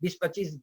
20-25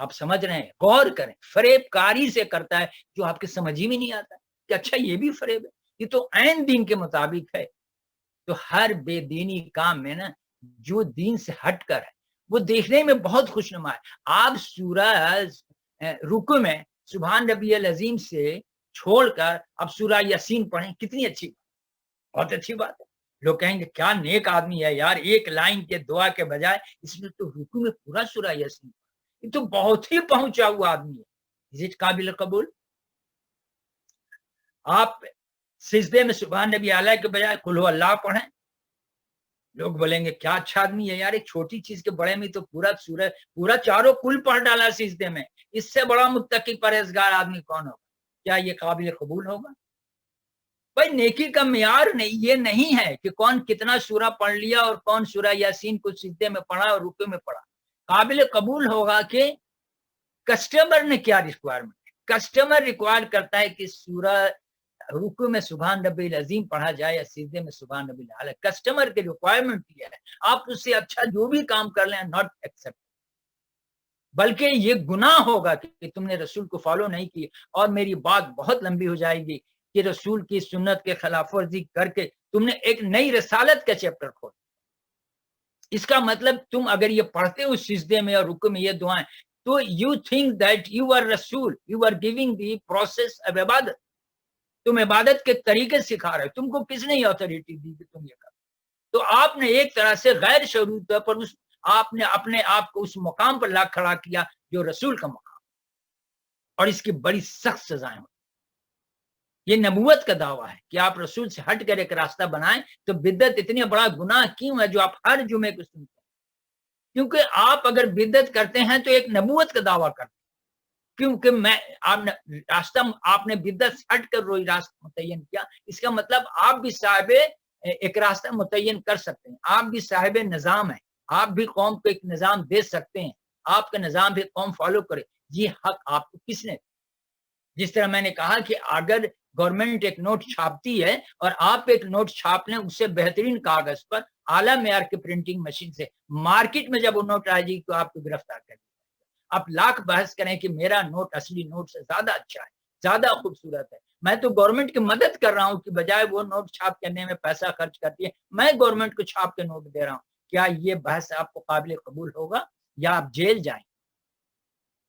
آپ سمجھ رہے ہیں؟ غور کریں، فریب کاری سے کرتا ہے جو آپ کے سمجھ ہی میں نہیں آتا کہ اچھا یہ بھی فریب ہے، یہ تو عین دین کے مطابق ہے۔ تو ہر بے دینی کام میں نا جو دین سے ہٹ کر ہے وہ دیکھنے میں بہت خوشنما ہے۔ آپ سورہ رکوع میں سبحان ربی العظیم سے چھوڑ کر اب سورہ یاسین پڑھیں، کتنی اچھی بات، بہت اچھی بات ہے۔ لوگ کہیں گے کیا نیک آدمی ہے یار، ایک لائن کے دعا کے بجائے اس نے تو رکوع میں پورا سورہ یاسین، یہ تو بہت ہی پہنچا ہوا آدمی ہے۔ از اٹ قابل قبول؟ آپ سجدے میں سبحان نبی اعلیٰ کے بجائے قل ہو اللہ پڑھیں، لوگ بولیں گے کیا اچھا آدمی ہے یار، ایک چھوٹی چیز کے بڑے میں تو پورا سورہ پورا چاروں کل پڑھ ڈالا سجدے میں، اس سے بڑا متقی پرہیزگار آدمی کون ہوگا؟ کیا یہ قابل قبول ہوگا؟ بھائی نیکی کا معیار نہیں یہ نہیں ہے کہ کون کتنا سورہ پڑھ لیا اور کون سورہ یاسین کو سجدے میں پڑھا اور رکوع میں پڑھا۔ قابل قبول ہوگا کہ کسٹمر نے کیا ریکوائرمنٹ، کسٹمر ریکوائر کرتا ہے کہ سورہ رکوع میں سبحان ربی العظیم پڑھا جائے یا سجدے میں سبحان ربی الاعلی، کسٹمر کے ریکوائرمنٹ یہ ہے۔ آپ اس سے اچھا جو بھی کام کر لیں ناٹ ایکسپٹ، بلکہ یہ گناہ ہوگا کہ تم نے رسول کو فالو نہیں کی۔ اور میری بات بہت لمبی ہو جائے گی کہ رسول کی سنت کے خلاف ورزی کر کے تم نے ایک نئی رسالت کا چیپٹر کھول، اس کا مطلب تم اگر یہ پڑھتے ہو سجدے میں اور رکوع میں یہ دعائیں تو you think that you are رسول، you are giving the process of عبادت، تم عبادت کے طریقے سکھا رہے، تم کو کس نے یہ اتھارٹی دی کہ تم یہ کرو؟ تو آپ نے ایک طرح سے غیر شعوری طور پر آپ نے اپنے آپ کو اس مقام پر لا کھڑا کیا جو رسول کا مقام، اور اس کی بڑی سخت سزائیں ہوتی۔ یہ نبوت کا دعویٰ ہے کہ آپ رسول سے ہٹ کر ایک راستہ بنائیں، تو بدعت اتنی بڑا گناہ کیوں ہے جو آپ ہر جمعے کو سنتے ہیں؟ کیونکہ آپ اگر بدعت کرتے ہیں تو ایک نبوت کا دعویٰ کرتے ہیں، کیونکہ راستہ آپ نے بدعت سے ہٹ کر وہی راستہ متعین کیا، اس کا مطلب آپ بھی صاحب ایک راستہ متعین کر سکتے ہیں، آپ بھی صاحب نظام ہیں، آپ بھی قوم کو ایک نظام دے سکتے ہیں، آپ کا نظام بھی قوم فالو کرے۔ یہ حق آپ کو کس نے؟ جس طرح میں نے کہا کہ اگر گورنمنٹ ایک نوٹ چھاپتی ہے اور آپ ایک نوٹ چھاپ لیں اس سے بہترین کاغذ پر اعلیٰ معیار کے پرنٹنگ مشین سے، مارکیٹ میں جب وہ نوٹ آئے گی تو آپ کو گرفتار کر دیا جائے گا۔ آپ لاکھ بحث کریں کہ میرا نوٹ اصلی نوٹ سے زیادہ اچھا ہے، زیادہ خوبصورت ہے، میں تو گورنمنٹ کی مدد کر رہا ہوں کہ بجائے وہ نوٹ چھاپ کرنے میں پیسہ خرچ کرتی ہے میں گورنمنٹ کو چھاپ کے نوٹ دے رہا ہوں، کیا یہ بحث آپ کو قابل قبول ہوگا یا آپ جیل جائیں؟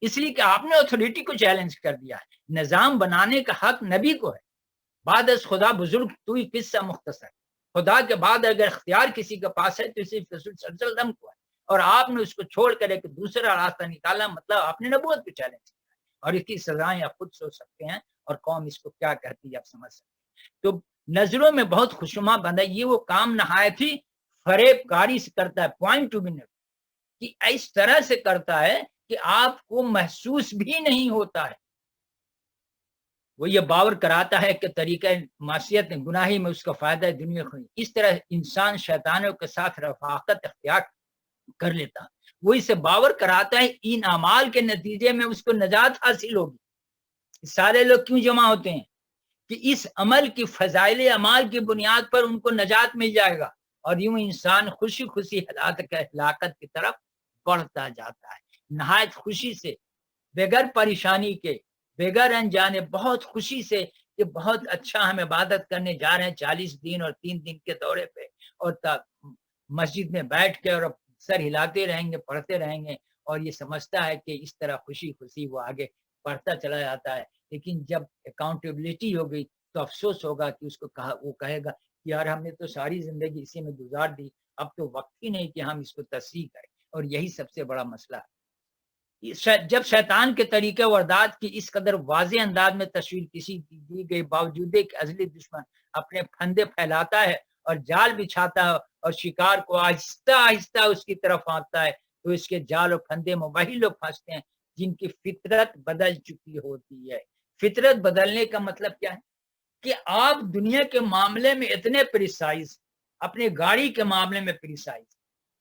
اس لیے کہ آپ نے اتھارٹی کو چیلنج کر دیا ہے۔ نظام بنانے کا حق نبی کو ہے، بعد از خدا بزرگ تو ہی قصہ مختصر، خدا کے بعد اگر اختیار کسی کے پاس ہے تو صرف رسول صلی اللہ علیہ وسلم کو ہے، اور آپ نے اس کو چھوڑ کر ایک دوسرا راستہ نکالا، مطلب آپ نے نبوت کو چیلنج کیا، اور اس کی سزائیں آپ خود سوچ سکتے ہیں اور قوم اس کو کیا کہتی ہے آپ سمجھ سکتے ہیں۔ تو نظروں میں بہت خوشنما بندہ یہ وہ کام نہایت ہی فریب کاری سے کرتا ہے، پوائنٹ ٹو بی نوٹ، کہ اس طرح سے کرتا ہے کہ آپ کو محسوس بھی نہیں ہوتا ہے، وہ یہ باور کراتا ہے کہ طریقہ معصیت گناہی میں اس کا فائدہ ہے دنیا کو، اس طرح انسان شیطانوں کے ساتھ رفاقت اختیار کر لیتا ہے، وہ اسے باور کراتا ہے ان اعمال کے نتیجے میں اس کو نجات حاصل ہوگی۔ سارے لوگ کیوں جمع ہوتے ہیں؟ کہ اس عمل کی فضائل اعمال کی بنیاد پر ان کو نجات مل جائے گا، اور یوں انسان خوشی خوشی ہلاکت کی طرف بڑھتا جاتا ہے، نہایت خوشی سے، بغیر پریشانی کے، بغیر انجانے، بہت خوشی سے کہ بہت اچھا ہم عبادت کرنے جا رہے ہیں 40 دن اور 3 دن کے دورے پہ، اور مسجد میں بیٹھ کے اور سر ہلاتے رہیں گے، پڑھتے رہیں گے، اور یہ سمجھتا ہے کہ اس طرح خوشی خوشی وہ آگے بڑھتا چلا جاتا ہے۔ لیکن جب اکاؤنٹیبلٹی ہو گئی تو افسوس ہوگا کہ اس کو وہ کہے گا کہ یار ہم نے تو ساری زندگی اسی میں گزار دی، اب تو وقت ہی نہیں کہ ہم اس کو تصحیح کریں، اور یہی سب سے بڑا مسئلہ ہے۔ جب شیطان کے طریقے واردات کی اس قدر واضح انداز میں تصویر کسی دی گئی باوجود کہ ازلی دشمن اپنے پھندے پھیلاتا ہے اور جال بچھاتا ہے اور شکار کو آہستہ آہستہ اس کی طرف آتا ہے، تو اس کے جال و پھندے میں وہی لوگ پھنستے ہیں جن کی فطرت بدل چکی ہوتی ہے۔ فطرت بدلنے کا مطلب کیا ہے؟ کہ آپ دنیا کے معاملے میں اتنے پریسائز، اپنے گاڑی کے معاملے میں پریسائز،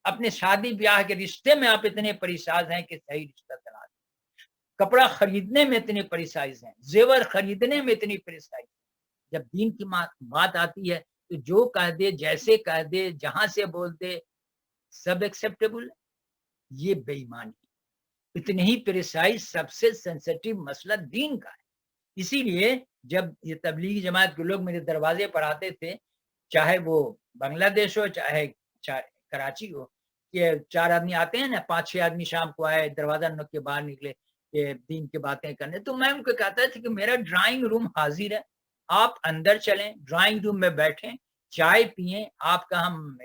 اپنے شادی بیاہ کے رشتے میں آپ اتنے پریسائز ہیں کہ صحیح رشتہ تلاش، کپڑا خریدنے میں اتنے پریسائز ہیں، زیور خریدنے میں اتنی پریسائز، جب دین کی بات آتی ہے تو جو کہہ دے، جیسے کہہ دے، جہاں سے بول دے، سب ایکسیپٹیبل، یہ بے ایمانی۔ اتنی ہی پریسائز سب سے سینسٹیو مسئلہ دین کا ہے. اسی لیے جب یہ تبلیغی جماعت کے لوگ میرے دروازے پر آتے تھے, چاہے وہ بنگلہ دیش ہو چاہے کراچی ہو, کہ 4 آدمی آتے ہیں نا, 5-6 آدمی شام کو آئے, دروازہ نوک کے باہر نکلے کہ دین کی باتیں کرنے, تو میں ان کو کہتا تھا کہ میرا ڈرائنگ روم حاضر ہے, آپ اندر چلیں, ڈرائنگ روم میں بیٹھیں, چائے پئیں, آپ کا ہم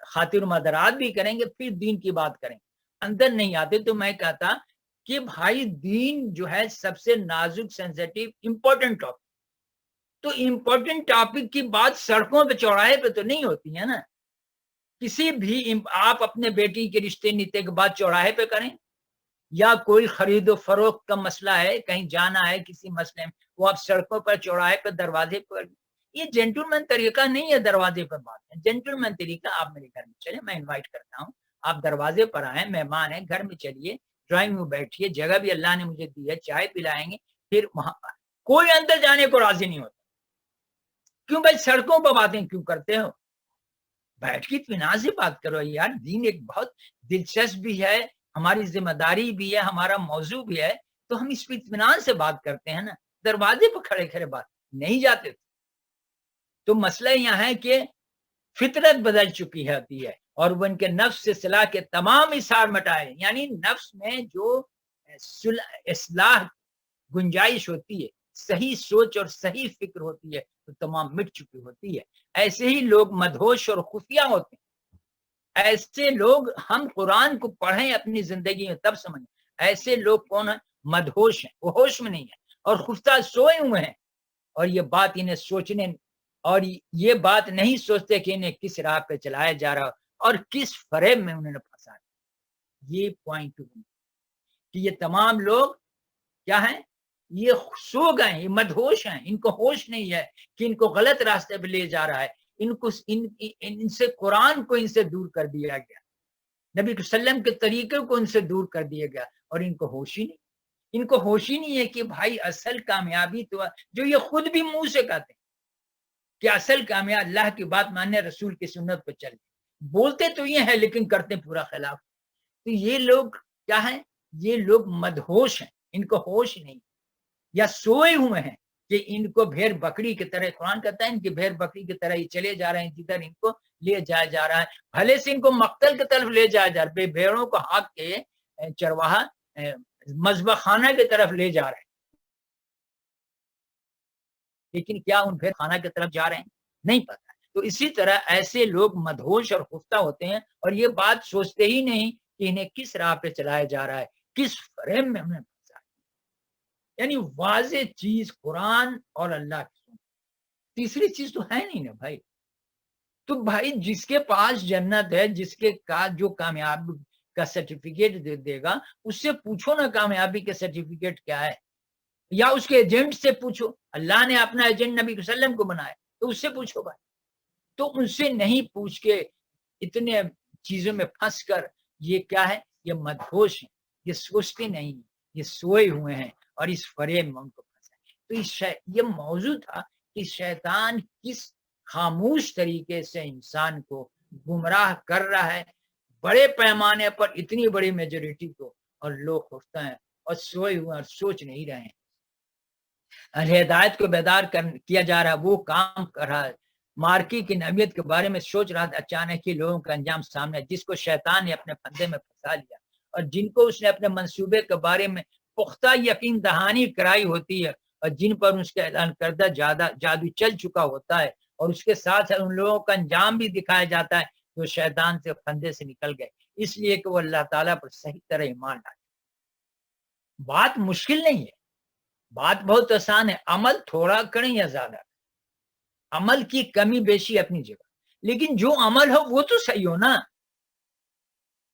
خاطر مدارات بھی کریں گے, پھر دین کی بات کریں. اندر نہیں آتے. تو میں کہتا کہ بھائی دین جو ہے سب سے نازک, سینسٹیو, امپورٹنٹ ٹاپک, تو امپورٹنٹ ٹاپک کی بات سڑکوں پہ چوراہے پہ تو نہیں ہوتی ہے نا. کسی بھی آپ اپنے بیٹی کے رشتے نیتے کے بعد چوراہے پہ کریں, یا کوئی خرید و فروخت کا مسئلہ ہے, کہیں جانا ہے کسی مسئلے میں, وہ آپ سڑکوں پر چوراہے پہ دروازے پر. یہ جینٹلمین طریقہ نہیں ہے دروازے پر بات ہے. جینٹلمین طریقہ آپ میرے گھر میں چلیں, میں انوائٹ کرتا ہوں, آپ دروازے پر آئیں, مہمان ہیں, گھر میں چلیے, ڈرائنگ میں بیٹھیے, جگہ بھی اللہ نے مجھے دی ہے, چائے پلائیں گے, پھر وہاں کوئی اندر جانے کو راضی نہیں ہوتا. کیوں بھائی سڑکوں پر باتیں کیوں کرتے ہو؟ بیٹھ کے اطمینان سے بات کرو یار. دین ایک بہت دلچسپ بھی ہے, ہماری ذمہ داری بھی ہے, ہمارا موضوع بھی ہے, تو ہم اس پہ اطمینان سے بات کرتے ہیں نا. دروازے پہ کھڑے کھڑے بات نہیں جاتے. تو مسئلہ یہاں ہے کہ فطرت بدل چکی ہوتی ہے, اور وہ ان کے نفس سے صلاح کے تمام اثار مٹائے, یعنی نفس میں جو اصلاح گنجائش ہوتی ہے, صحیح سوچ اور صحیح فکر ہوتی ہے, تو تمام مٹ چکی ہوتی ہے. ایسے ہی لوگ مدہوش اور خفیہ ہوتے ہیں. ایسے لوگ, ہم قرآن کو پڑھیں اپنی زندگی میں تب سمجھیں, ایسے لوگ کون ہیں؟ مدہوش ہیں, وہ ہوش میں نہیں ہیں, اور خفتہ سوئے ہوئے ہیں, اور یہ بات انہیں سوچنے, اور یہ بات نہیں سوچتے کہ انہیں کس راہ پہ چلایا جا رہا اور کس فریب میں انہوں نے پھنسا. یہ پوائنٹ کہ یہ تمام لوگ کیا ہیں؟ یہ سو گئے ہیں, یہ مدہوش ہیں, ان کو ہوش نہیں ہے کہ ان کو غلط راستے پہ لے جا رہا ہے. ان کو ان سے قرآن کو ان سے دور کر دیا گیا, نبی صلی اللہ علیہ وسلم کے طریقے کو ان سے دور کر دیا گیا, اور ان کو ہوش ہی نہیں. ان کو ہوش ہی نہیں ہے کہ بھائی اصل کامیابی تو جو یہ خود بھی منہ سے کہتے ہیں کہ اصل کامیاب اللہ کی بات ماننے, رسول کی سنت پہ چلنے. بولتے تو یہ ہے لیکن کرتے پورا خلاف. تو یہ لوگ کیا ہیں؟ یہ لوگ مدہوش ہیں, ان کو ہوش نہیں, یا سوئے ہوئے ہیں کہ ان کو بھیڑ بکری کی طرح, قرآن کہتا ہے ان کی بھیڑ بکری کی طرح ہی چلے جا رہے ہیں جدھر ان کو لے جایا جا رہا ہے. بھلے سے ان کو مقتل کی طرف لے جایا جا رہا ہے, بھیڑوں کو ہاتھ کے چرواہا مذبح خانہ کی طرف لے جا رہے ہیں, لیکن کیا ان بھیڑ خانہ کی طرف جا رہے ہیں نہیں پتا. تو اسی طرح ایسے لوگ مدہوش اور خفتہ ہوتے ہیں, اور یہ بات سوچتے ہی نہیں کہ انہیں کس راہ پہ چلایا جا رہا ہے, کس فریم میں انہیں پھنسا ہے. یعنی واضح چیز قرآن اور اللہ کی سنت, تیسری چیز تو ہے نہیں نا بھائی. تو بھائی جس کے پاس جنت ہے, جس کے کا جو کامیاب کا سرٹیفکیٹ دے گا, اس سے پوچھو نا کامیابی کا سرٹیفکیٹ کیا ہے, یا اس کے ایجنٹ سے پوچھو. اللہ نے اپنا ایجنٹ نبی صلی اللہ علیہ وسلم کو بنایا, تو اس سے پوچھو بھائی. تو ان سے نہیں پوچھ کے اتنے چیزوں میں پھنس کر یہ کیا ہے؟ یہ مدہوش ہیں, یہ سوچتے نہیں, یہ سوئے ہوئے ہیں, اور اس فریب میں ان کو پھنسا ہے. تو یہ موضوع تھا کہ شیطان کس خاموش طریقے سے انسان کو گمراہ کر رہا ہے بڑے پیمانے پر, اتنی بڑی میجورٹی کو, اور لوگ خفتہ ہیں اور سوئے ہوئے اور سوچ نہیں رہے ہیں. ہدایت کو بیدار کیا جا رہا ہے, وہ کام کر رہا ہے. مارکی کی نبیت کے بارے میں سوچ رہا تھا, اچانک ہی لوگوں کا انجام سامنے, جس کو شیطان نے اپنے پھندے میں پھنسا لیا, اور جن کو اس نے اپنے منصوبے کے بارے میں پختہ یقین دہانی کرائی ہوتی ہے, اور جن پر اس کے اعلان کردہ جادو چل چکا ہوتا ہے, اور اس کے ساتھ ان لوگوں کا انجام بھی دکھایا جاتا ہے جو شیطان سے پھندے سے نکل گئے, اس لیے کہ وہ اللہ تعالیٰ پر صحیح طرح ایمان ڈالے. بات مشکل نہیں ہے, بات بہت آسان ہے. عمل تھوڑا کریں یا زیادہ, عمل کی کمی بیشی اپنی جگہ, لیکن جو عمل ہو وہ تو صحیح ہو نا.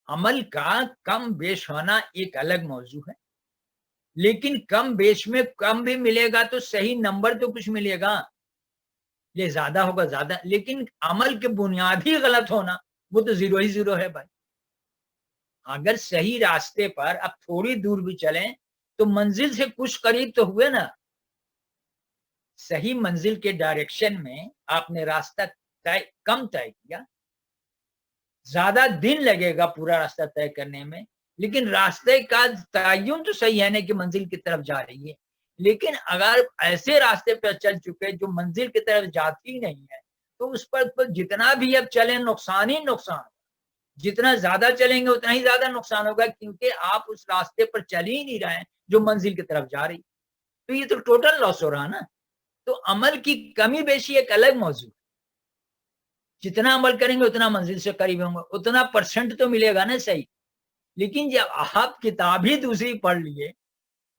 عمل کا کم بیش ہونا ایک الگ موضوع ہے, لیکن کم بیش میں کم بھی ملے گا تو صحیح نمبر تو کچھ ملے گا, یہ زیادہ ہوگا زیادہ, لیکن عمل کے بنیاد ہی غلط ہونا وہ تو زیرو ہی زیرو ہے بھائی. اگر صحیح راستے پر اب تھوڑی دور بھی چلیں تو منزل سے کچھ قریب تو ہوئے نا. صحیح منزل کے ڈائریکشن میں آپ نے راستہ کم طے کیا, زیادہ دن لگے گا پورا راستہ طے کرنے میں, لیکن راستے کا تعین تو صحیح ہے نا کہ منزل کی طرف جا رہی ہے، لیکن اگر ایسے راستے پہ چل چکے جو منزل کی طرف جاتی نہیں ہے تو اس پر جتنا بھی اب چلیں نقصان ہی نقصان، جتنا زیادہ چلیں گے اتنا ہی زیادہ نقصان ہوگا، کیونکہ آپ اس راستے پر چل ہی نہیں رہے ہیں جو منزل کی طرف جا رہی، تو یہ تو ٹوٹل لاس ہو رہا نا۔ تو عمل کی کمی بیشی ایک الگ موضوع، جتنا عمل کریں گے اتنا منزل سے قریب ہوں گے، اتنا پرسنٹ تو ملے گا نا صحیح۔ لیکن جب آپ کتاب ہی دوسری پڑھ لیے،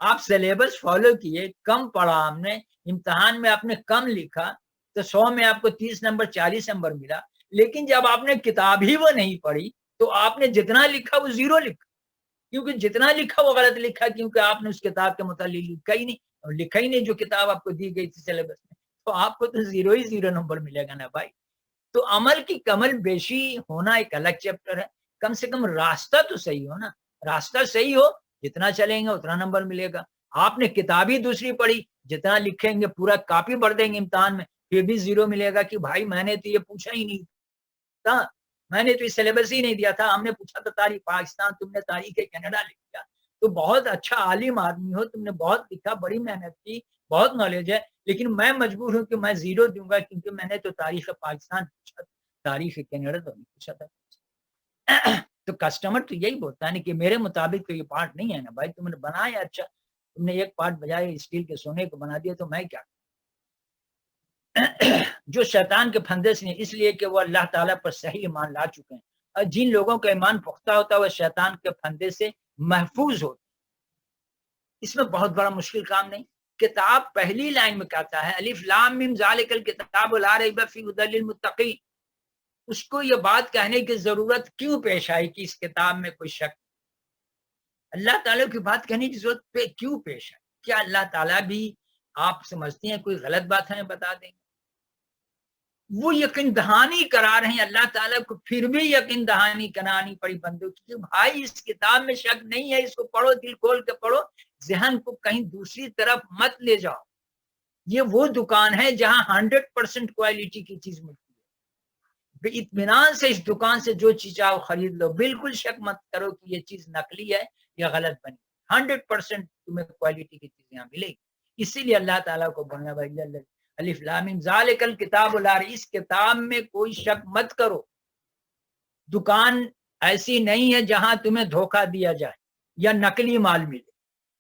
آپ سلیبس فالو کیے، کم پڑھا ہم نے، امتحان میں آپ نے کم لکھا تو 100 میں آپ کو 30 نمبر 40 نمبر ملا، لیکن جب آپ نے کتاب ہی وہ نہیں پڑھی تو آپ نے جتنا لکھا وہ زیرو لکھا، کیونکہ جتنا لکھا وہ غلط لکھا، کیونکہ آپ نے اس کتاب کے متعلق لکھا ہی نہیں، اور لکھا ہی نہیں جو کتاب آپ کو دی گئی تھی سلیبس میں، تو آپ کو تو زیرو ہی زیرو نمبر ملے گا نا بھائی۔ تو عمل کی کمل بیشی ہونا ایک الگ چیپٹر ہے، کم سے کم راستہ تو صحیح ہو نا، راستہ صحیح ہو، جتنا چلیں گے اتنا نمبر ملے گا۔ آپ نے کتاب ہی دوسری پڑھی، جتنا لکھیں گے پورا کاپی بھر دیں گے امتحان میں، پھر بھی زیرو ملے گا کہ بھائی میں نے تو یہ پوچھا ہی نہیں تھا، میں نے تو یہ سلیبس ہی نہیں دیا تھا، ہم نے پوچھا تھا تاریخ پاکستان، تم نے تاریخ کینیڈا لکھ دیا۔ تو بہت اچھا عالم آدمی ہو، تم نے بہت لکھا، بڑی محنت کی، بہت نالج ہے، لیکن میں مجبور ہوں کہ میں زیرو دوں گا کیونکہ میں نے تو تاریخ پاکستان پوچھا تھا، تاریخ کینیڈا تو نہیں پوچھا تھا۔ تو کسٹمر تو یہی بولتا ہے کہ میرے مطابق تو یہ پارٹ نہیں ہے نا بھائی، تم نے بنایا اچھا، تم نے ایک پارٹ بجائے اسٹیل کے سونے کو بنا دیا تو میں کیا جو شیطان کے پھندے سے، اس لیے کہ وہ اللہ تعالیٰ پر صحیح ایمان لا چکے ہیں، اور جن لوگوں کا ایمان پختہ ہوتا ہے وہ شیطان کے پھندے سے محفوظ ہوتے، اس میں بہت بڑا مشکل کام نہیں۔ کتاب پہلی لائن میں کہتا ہے الف لام میم ذالک الکتاب لا ریب فیہ ھدی للمتقین، اس کو یہ بات کہنے کی ضرورت کیوں پیش آئی کہ اس کتاب میں کوئی شک، اللہ تعالیٰ کی بات کہنے کی ضرورت پہ کیوں پیش آئی؟ کیا اللہ تعالیٰ بھی آپ سمجھتے ہیں کوئی غلط بات ہمیں بتا دیں گے؟ وہ یقین دہانی کرا رہے ہیں اللہ تعالیٰ کو، پھر بھی یقین دہانی کرانی پڑی بندوں کی، بھائی اس کتاب میں شک نہیں ہے، اس کو پڑھو، دل کھول کے پڑھو، ذہن کو کہیں دوسری طرف مت لے جاؤ۔ یہ وہ دکان ہے جہاں 100% کوالٹی کی چیز ملتی ہے، بے اطمینان سے اس دکان سے جو چیز آؤ خرید لو، بالکل شک مت کرو کہ یہ چیز نقلی ہے یا غلط بنی، 100% تمہیں کوالٹی کی چیز یہاں ملے گی۔ اسی لیے اللہ تعالیٰ کو بولنا بھائی الف لام میم ذالک الکتاب لا ریب، اس کتاب میں کوئی شک مت کرو، دکان ایسی نہیں ہے جہاں تمہیں دھوکہ دیا جائے یا نقلی مال ملے،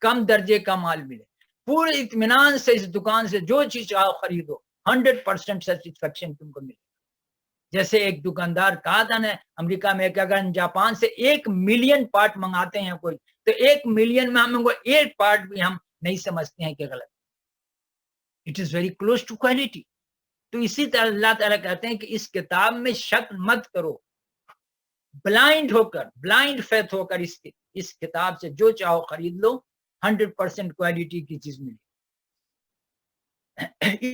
کم درجے کا مال ملے، پورے اطمینان سے اس دکان سے جو چیز چاہو خریدو، 100% سیٹسفیکشن تم کو ملے۔ جیسے ایک دکاندار کہا تھا نا امریکہ میں کہ اگر جاپان سے 1 ملین پارٹ منگاتے ہیں کوئی، تو 1 ملین میں ہم کو 8 پارٹ بھی ہم نہیں سمجھتے ہیں کہ غلط، it is very close to quality. تو اسی طرح اللہ تعالیٰ کہتے ہیں کہ اس کتاب میں شک مت کرو، بلائنڈ ہو کر، بلائنڈ فیتھ ہو کر اس کتاب سے جو چاہو خرید لو، 100% کوالٹی کی چیز ملی۔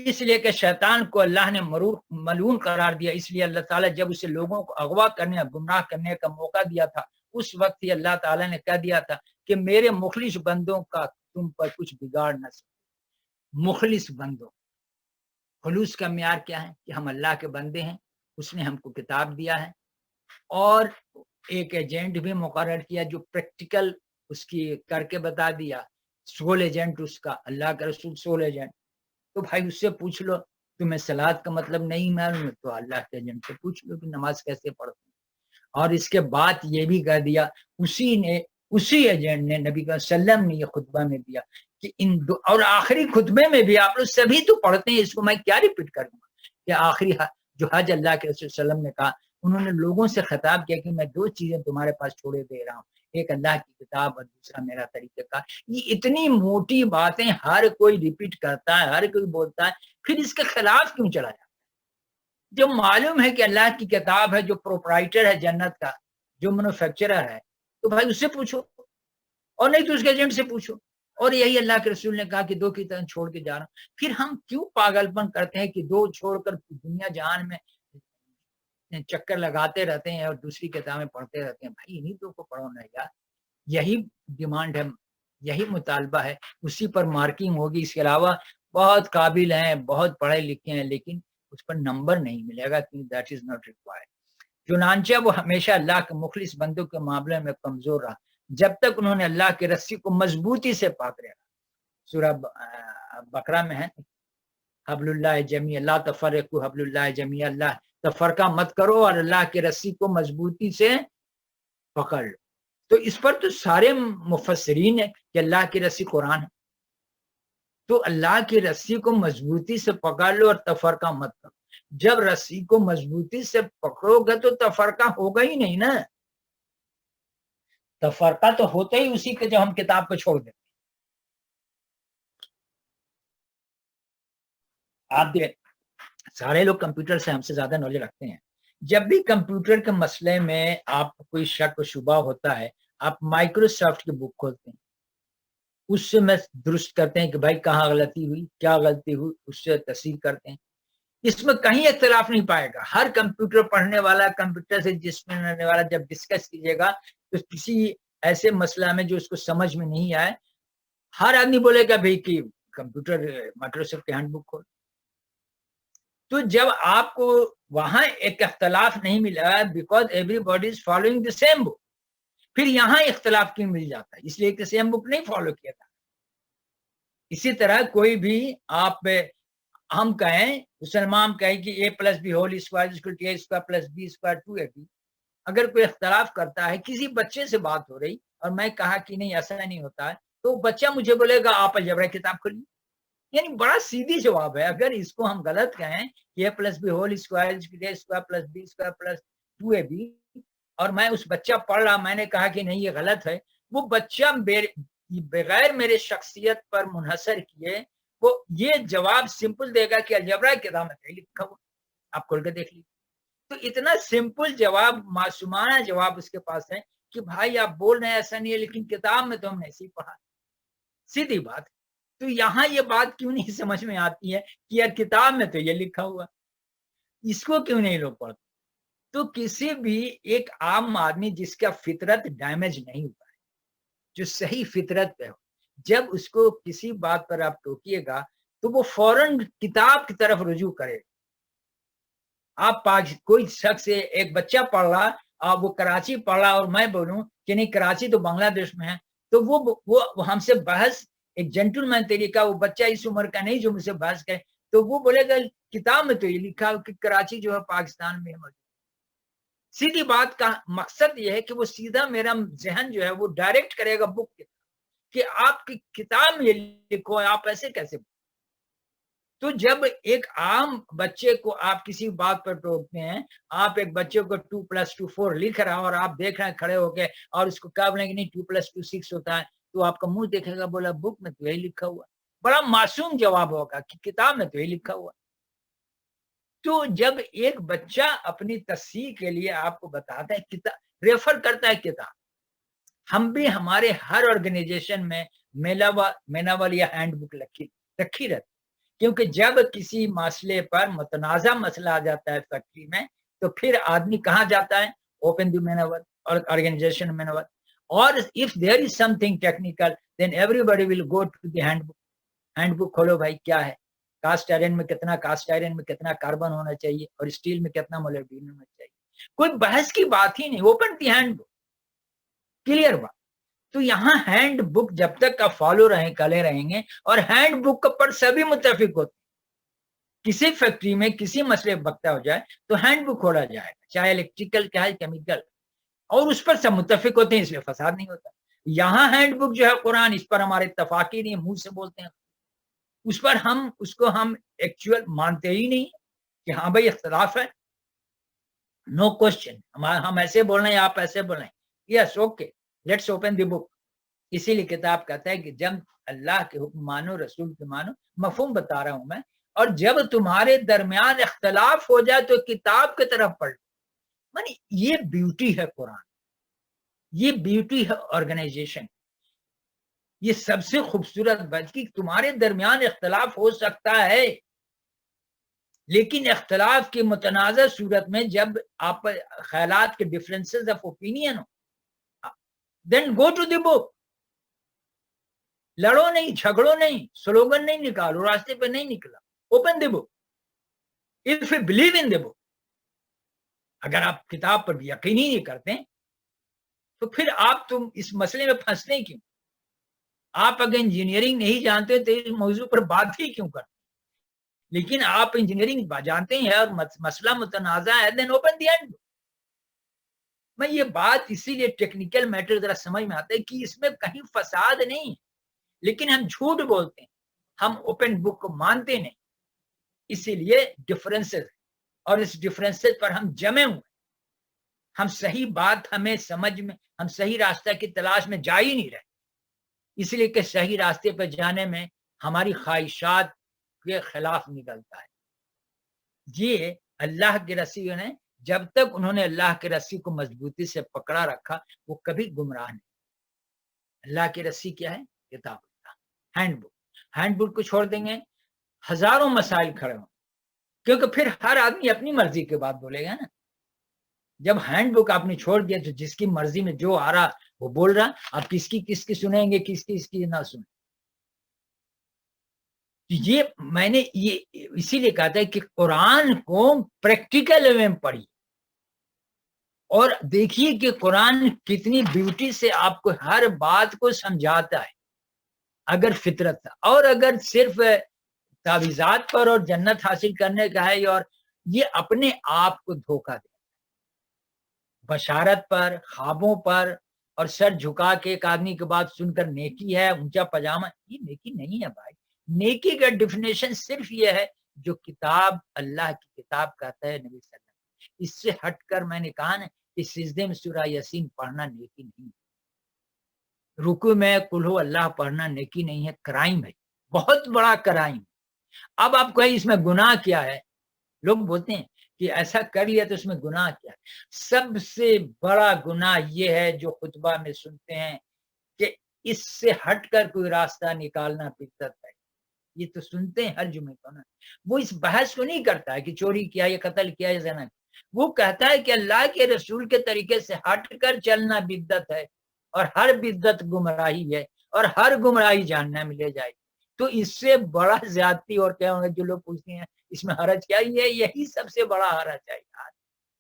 اس لیے کہ شیطان کو اللہ نے ملعون قرار دیا، اس لیے اللہ تعالیٰ جب اسے لوگوں کو اغوا کرنے اور گمراہ کرنے کا موقع دیا تھا، اس وقت ہی اللہ تعالیٰ نے کہہ دیا تھا کہ میرے مخلص بندوں کا تم پر کچھ بگاڑ نہ سکے۔ مخلص بندوں، خلوص کا معیار کیا ہے کہ ہم اللہ کے بندے ہیں، اس نے ہم کو کتاب دیا ہے، اور ایک ایجنٹ بھی مقرر کیا جو پریکٹیکل اس کی کر کے بتا دیا، سول ایجنٹ اس کا، اللہ کا رسول سول ایجنٹ۔ تو بھائی اس سے پوچھ لو تمہیں صلاۃ کا مطلب نہیں معلوم ہے تو اللہ کے ایجنٹ سے پوچھ لو کہ نماز کیسے پڑھتے ہیں۔ اور اس کے بعد یہ بھی کہہ دیا اسی ایجنٹ نے، نبی صلی اللہ علیہ وسلم نے یہ خطبہ میں دیا کہ اور آخری خطبے میں بھی آپ لوگ سبھی تو پڑھتے ہیں، اس کو میں کیا ریپیٹ کروں گا کہ آخری جو حج اللہ کے رسول صلی اللہ علیہ وسلم نے کہا، انہوں نے لوگوں سے خطاب کیا کہ میں 2 چیزیں تمہارے پاس چھوڑے دے رہا ہوں، ایک اللہ کی کتاب اور دوسرا میرا طریقہ کار۔ یہ اتنی موٹی باتیں ہر کوئی ریپیٹ کرتا ہے، ہر کوئی بولتا ہے، پھر اس کے خلاف کیوں چلا جاتا ہے؟ جو معلوم ہے کہ اللہ کی کتاب ہے، جو پروپرائٹر ہے جنت کا، جو مینوفیکچرر ہے، تو بھائی اس سے پوچھو، اور نہیں تو اس کے ایجنٹ سے پوچھو۔ اور یہی اللہ کے رسول نے کہا کہ 2 کتابیں چھوڑ کے جا رہا ہوں۔ پھر ہم کیوں پاگل پن کرتے ہیں کہ 2 چھوڑ کر دنیا جہان میں چکر لگاتے رہتے ہیں اور دوسری کتابیں پڑھتے رہتے ہیں؟ بھائی انہیں 2 کو پڑھو نا یار، یہی ڈیمانڈ ہے، یہی مطالبہ ہے، اسی پر مارکنگ ہوگی۔ اس کے علاوہ بہت قابل ہیں، بہت پڑھے لکھے ہیں، لیکن اس پر نمبر نہیں ملے گا کیونکہ دیٹ از ناٹ ریکوائرڈ۔ چنانچہ وہ ہمیشہ اللہ کے مخلص بندوں کے معاملے میں کمزور رہا، جب تک انہوں نے اللہ کی رسی کو مضبوطی سے پکڑا. سورہ بقرہ میں ہے حبل اللہ جمیع لا تفرقوا حبل اللہ جمیع، اللہ تفرقہ مت کرو اور اللہ کی رسی کو مضبوطی سے پکڑ لو. تو اس پر تو سارے مفسرین ہیں کہ اللہ کی رسی قرآن ہے. تو اللہ کی رسی کو مضبوطی سے پکڑ لو اور تفرقہ مت کرو. جب رسی کو مضبوطی سے پکڑو گے تو تفرقہ ہوگا ہی نہیں نا. تفرقہ تو ہوتا ہی اسی کے جب ہم کتاب کو چھوڑ دیتے. آپ دیکھ سارے لوگ کمپیوٹر سے ہم سے زیادہ نالج رکھتے ہیں. جب بھی کمپیوٹر کے مسئلے میں آپ کو کوئی شک و شبہ ہوتا ہے، آپ مائکروسافٹ کی بک کھولتے ہیں، اس سے میں درست کرتے ہیں کہ بھائی کہاں غلطی ہوئی، کیا غلطی ہوئی، اس سے تصحیح کرتے ہیں. اس میں کہیں اختلاف نہیں پائے گا. ہر کمپیوٹر پڑھنے والا، کمپیوٹر سے جس میں رہنے والا جب ڈسکس کیجیے گا تو کسی ایسے مسئلہ میں جو اس کو سمجھ میں نہیں آئے، ہر آدمی بولے گا بھائی کہ کمپیوٹر مائکروسافٹ کی ہینڈ بک کھول. تو جب آپ کو وہاں ایک اختلاف نہیں ملا because everybody is following the same book, پھر یہاں اختلاف کیوں مل جاتا ہے؟ اس لیے کہ سیم بک نہیں فالو کیا تھا. اسی طرح کوئی بھی آپ ہم کہیں مسلمان کہیں کہ A plus B whole square A square plus B square 2ab، اگر کوئی اختلاف کرتا ہے، کسی بچے سے بات ہو رہی اور میں کہا کہ نہیں ایسا نہیں ہوتا ہے، تو بچہ مجھے بولے گا آپ الجبرا کتاب کھولیے. یعنی بڑا سیدھی جواب ہے. اگر اس کو ہم غلط کہیں A plus B whole square A square plus B square plus 2ab اور میں اس بچہ پڑھ رہا، میں نے کہا کہ نہیں یہ غلط ہے، وہ بچہ بغیر میرے شخصیت پر منحصر کیے وہ یہ جواب سمپل دے گا کہ الجبرا کتاب میں لکھا ہوا، آپ کھول کے دیکھ لیجیے. تو اتنا سمپل جواب، معصومانہ جواب اس کے پاس ہے کہ بھائی آپ بول رہے ہیں ایسا نہیں ہے لیکن کتاب میں تو ہم نے ایسے ہی پڑھا. سیدھی بات. تو یہاں یہ بات کیوں نہیں سمجھ میں آتی ہے کہ یار کتاب میں تو یہ لکھا ہوا، اس کو کیوں نہیں لوگ پڑھتے؟ تو کسی بھی ایک عام آدمی جس کا فطرت ڈیمیج نہیں ہوا ہے، جو صحیح فطرت پہ ہو، جب اس کو کسی بات پر آپ ٹوکیے گا تو وہ فوراً کتاب کی طرف رجوع کرے. آپ کوئی شخص ایک بچہ پڑھ رہا، وہ کراچی پڑھ رہا اور میں بولوں کہ نہیں کراچی تو بنگلہ دیش میں ہے، تو وہ ہم سے بحث ایک جینٹل مین طریقہ، وہ بچہ اس عمر کا نہیں جو مجھ سے بحث کرے، تو وہ بولے گا کتاب میں تو یہ لکھا کہ کراچی جو ہے پاکستان میں ہے. سیدھی بات کا مقصد یہ ہے کہ وہ سیدھا میرا ذہن جو ہے وہ ڈائریکٹ کرے گا بک کی کہ آپ کی کتاب میں یہ لکھو، آپ ایسے کیسے. تو جب ایک عام بچے کو آپ کسی بات پر ٹوکتے ہیں، آپ ایک بچے کو 2+2 4 لکھ رہا اور آپ دیکھ رہے ہیں کھڑے ہو کے اور اس کو کیا بولیں گے نہیں 2+2 6 ہوتا ہے، تو آپ کا منہ دیکھے گا بولا بک میں تو یہی لکھا ہوا. بڑا معصوم جواب ہوگا کہ کتاب میں تو یہی لکھا ہوا. تو جب ایک بچہ اپنی تصحیح کے لیے آپ کو بتاتا ہے کتاب ریفر کرتا ہے کتاب، ہم بھی ہمارے ہر آرگنائزیشن میں میناول یا ہینڈ بک رکھی رہتی، کیونکہ جب کسی مسئلے پر متنازع مسئلہ آ جاتا ہے فیکٹری میں تو پھر آدمی کہاں جاتا ہے؟ اوپن دی میناول اور آرگنائزیشن میناول. اور if there is something technical then everybody will go to the hand book. Hand book کھولو بھائی کیا ہے، کاسٹ آئرن میں کتنا کاربن ہونا چاہیے اور اسٹیل میں کتنا مولبڈین ہونا چاہیے. کوئی بحث کی بات ہی نہیں، open the hand book, clear بات. تو یہاں ہینڈ بک جب تک آپ فالو کرے رہیں گے اور ہینڈ بک پر سبھی متفق ہوتے، کسی فیکٹری میں کسی مسئلے بکتا ہو جائے تو ہینڈ بک کھولا جائے گا، چاہے الیکٹریکل کیا ہے کیمیکل، اور اس پر سب متفق ہوتے ہیں، اس لیے فساد نہیں ہوتا. یہاں ہینڈ بک جو ہے قرآن، اس پر ہمارے اتفاقی نہیں، منہ سے بولتے ہیں، اس پر اس کو ہم ایکچوئل مانتے ہی نہیں کہ ہاں بھائی اختلاف ہے. نو کوشچن، ہم ایسے بول رہے ہیں آپ ایسے بول رہے ہیں، yes okay let's open the book. اسی لیے کتاب کہتا ہے کہ جب اللہ کے حکم مانو، رسول کے مانو، مفہوم بتا رہا ہوں میں، اور جب تمہارے درمیان اختلاف ہو جائے تو کتاب کی طرف پڑھ. یعنی یہ بیوٹی ہے قرآن، یہ بیوٹی ہے آرگنائزیشن، یہ سب سے خوبصورت بات کہ تمہارے درمیان اختلاف ہو سکتا ہے لیکن اختلاف کی متنازع صورت میں جب آپ خیالات کے ڈفرینسز آف اوپینین ہو then go to the book. لڑو نہیں، جھگڑو نہیں، سلوگن نہیں نکالو، راستے پہ نہیں نکلا، open the book. If you believe in the book, اگر آپ کتاب پر بھی یقین ہی نہیں کرتے تو پھر آپ تم اس مسئلے میں پھنستے کیوں؟ آپ اگر انجینئرنگ نہیں جانتے تو اس موضوع پر بات ہی کیوں کرتے؟ لیکن آپ انجینئرنگ جانتے ہیں اور مسئلہ متنازع ہے، دین اوپن دی اینڈ۔ میں یہ بات اسی لیے ٹیکنیکل میٹر ذرا سمجھ میں آتا ہے کہ اس میں کہیں فساد نہیں ہے، لیکن ہم جھوٹ بولتے ہیں، ہم اوپن بک کو مانتے نہیں، اسی لیے ڈفرینسز، اور اس ڈفرینسز پر ہم جمے ہوئے، ہم صحیح بات ہمیں سمجھ میں، ہم صحیح راستہ کی تلاش میں جا ہی نہیں رہے، اس لیے کہ صحیح راستے پر جانے میں ہماری خواہشات کے خلاف نکلتا ہے۔ یہ اللہ کے رسی نے جب تک انہوں نے اللہ کے رسی کو مضبوطی سے پکڑا رکھا وہ کبھی گمراہ نہیں۔ اللہ کی رسی کیا ہے؟ کتاب اللہ، ہینڈ بک۔ ہینڈ بک کو چھوڑ دیں گے ہزاروں مسائل کھڑے ہوں، کیونکہ پھر ہر آدمی اپنی مرضی کے بات بولے گا نا۔ جب ہینڈ بک آپ نے چھوڑ دیا تو جس کی مرضی میں جو آ رہا وہ بول رہا، آپ کس کی سنیں گے، کس کی نہ سنیں۔ یہ میں نے یہ اسی لیے کہا تھا کہ قرآن کو پریکٹیکل میں پڑھی اور دیکھیے کہ قرآن کتنی بیوٹی سے آپ کو ہر بات کو سمجھاتا ہے، اگر فطرت تھا، اور اگر صرف تعویذات پر اور جنت حاصل کرنے کا ہے، اور یہ اپنے آپ کو دھوکہ دے، بشارت پر، خوابوں پر، اور سر جھکا کے ایک آدمی کی بات سن کر نیکی ہے، اونچا پاجامہ، یہ نیکی نہیں ہے بھائی۔ نیکی کا ڈیفینیشن صرف یہ ہے جو کتاب، اللہ کی کتاب کہتا ہے، نبی صلی اللہ علیہ وسلم۔ اس سے ہٹ کر میں نے کہا نا کہ سجدے میں سورہ یاسین پڑھنا نیکی نہیں ہے، رکوع میں قل ہو اللہ پڑھنا نیکی نہیں ہے، کرائم ہے، بہت بڑا کرائم۔ اب آپ کہیں اس میں گناہ کیا ہے؟ لوگ بولتے ہیں کہ ایسا کر لیا تو اس میں گناہ کیا ہے؟ سب سے بڑا گناہ یہ ہے جو خطبہ میں سنتے ہیں کہ اس سے ہٹ کر کوئی راستہ نکالنا بدعت ہے، یہ تو سنتے ہیں ہر جمعے کو نا۔ وہ اس بحث کو نہیں کرتا ہے کہ چوری کیا یا قتل کیا یا زنا کیا، وہ کہتا ہے کہ اللہ کے رسول کے طریقے سے ہٹ کر چلنا بدعت ہے، اور ہر بدعت گمراہی ہے، اور ہر گمراہی جہنم میں لے جائے گی۔ تو اس سے بڑا زیادتی اور کیا ہوگا؟ جو لوگ پوچھتے ہیں اس میں حرج کیا، یہی سب سے بڑا حرج ہے یار۔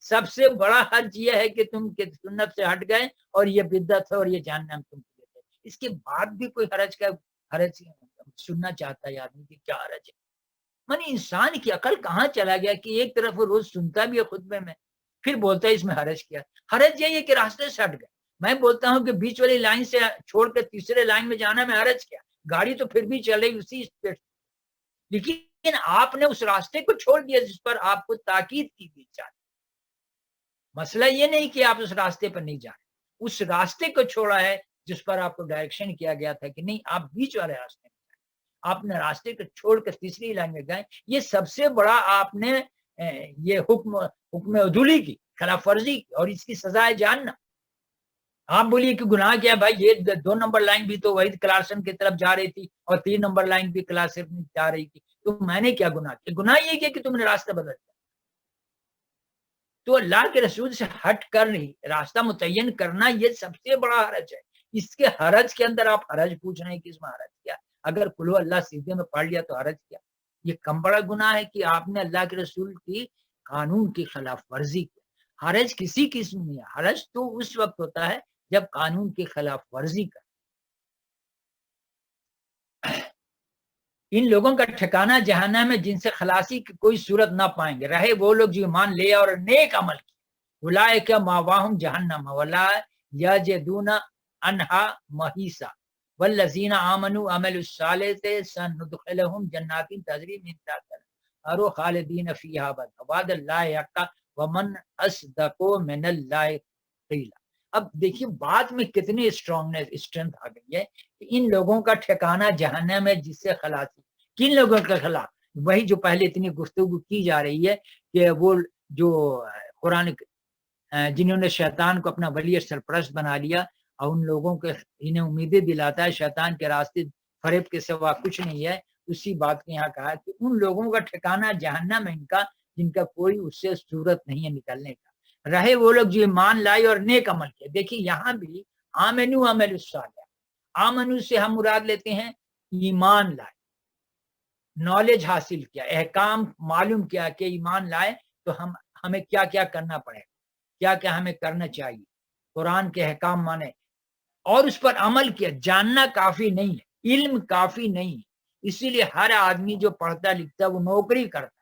سب سے بڑا حرج یہ ہے کہ تم سنت سے ہٹ گئے اور یہ بدعت ہے اور یہ جہنم تم کو لے جائے۔ اس کے بعد بھی کوئی حرج کا حرج سننا چاہتا ہے آدمی کہ کیا حرج ہے؟ مانی انسان کی عقل کہاں چلا گیا کہ ایک طرف وہ روز سنتا بھی ہے خطبے میں، پھر بولتا ہے اس میں حرج کیا۔ حرج یہ ہے کہ راستے سے ہٹ گئے۔ میں بولتا ہوں کہ بیچ والی لائن سے چھوڑ کر تیسرے لائن میں جانا میں حرج کیا، گاڑی تو پھر بھی چلے گی اسی اسپیڈ، لیکن آپ نے اس راستے کو چھوڑ دیا جس پر آپ کو تاکید کی گئی چاہتی۔ مسئلہ یہ نہیں کہ آپ اس راستے پر نہیں جا رہے، اس راستے کو چھوڑا ہے جس پر آپ کو ڈائریکشن کیا گیا تھا کہ نہیں آپ بیچ والے راستے میں جائیں۔ آپ نے راستے کو چھوڑ کر تیسری لائن میں گئے، یہ سب سے بڑا آپ نے یہ حکم عدولی کی، خلاف ورزی کی، اور اس کی سزا ہے جاننا۔ آپ بولیے کہ گناہ کیا بھائی؟ یہ 2 نمبر لائن بھی تو وحید کلاسن کی طرف جا رہی تھی اور 3 نمبر لائن بھی کلاسن میں جا رہی تھی، تو میں نے کیا گناہ کیا؟ گناہ یہ کیا کہ تم نے راستہ بدل دیا۔ تو اللہ کے رسول سے ہٹ کر نہیں راستہ متعین کرنا یہ سب سے بڑا حرج ہے۔ اس کے حرج کے اندر آپ حرج پوچھ رہے ہیں کہ اس میں حرج کیا؟ اگر کلو اللہ سیدھے میں پڑھ لیا تو حرج کیا؟ یہ کم بڑا گناہ ہے کہ آپ نے اللہ کے رسول کی قانون کی خلاف ورزی کی۔ حرج کسی قسم نہیں ہے، حرج تو اس وقت ہوتا ہے جب قانون کی خلاف ورزی کر۔ ان لوگوں کا ٹھکانہ جہنم ہے جن سے خلاصی کی کوئی صورت نہ پائیں گے، رہے وہ لوگ جو ایمان لے اور نیک عمل کیے، اولئک مأواہم جہنم ولا یجدون عنہا محیصا والذین آمنوا وعملوا الصالحات سندخلہم جنات تجری من تحتہا الانہار خالدین فیہا ابدا وعد اللہ حقا ومن اصدق من اللہ قیلا۔ اب دیکھیے بات میں کتنی اسٹرینتھ آ گئی ہے کہ ان لوگوں کا ٹھکانہ جہنم ہے جس سے خلاصی۔ کن لوگوں کے خلاف؟ وہی جو پہلے اتنی گفتگو کی جا رہی ہے کہ وہ جو قرآن جنہوں نے شیطان کو اپنا ولی سرپرست بنا لیا اور ان لوگوں کے انہیں امیدیں دلاتا ہے شیطان کے راستے فریب کے سوا کچھ نہیں ہے، اسی بات کے یہاں کہا کہ ان لوگوں کا ٹھکانہ جہنم ہے ان کا جن کا کوئی اس سے صورت نہیں ہے نکلنے کا، رہے وہ لوگ جو ایمان لائے اور نیک عمل کیے۔ دیکھیے یہاں بھی آمنو عمل الصالح، آمنو سے ہم مراد لیتے ہیں ایمان لائے، نالج حاصل کیا، احکام معلوم کیا کہ ایمان لائے تو ہمیں کیا کیا کرنا پڑے گا، کیا کیا ہمیں کرنا چاہیے۔ قرآن کے احکام مانے اور اس پر عمل کیا. جاننا کافی نہیں ہے، علم کافی نہیں ہے. اسی لیے ہر آدمی جو پڑھتا لکھتا ہے وہ نوکری کرتا ہے.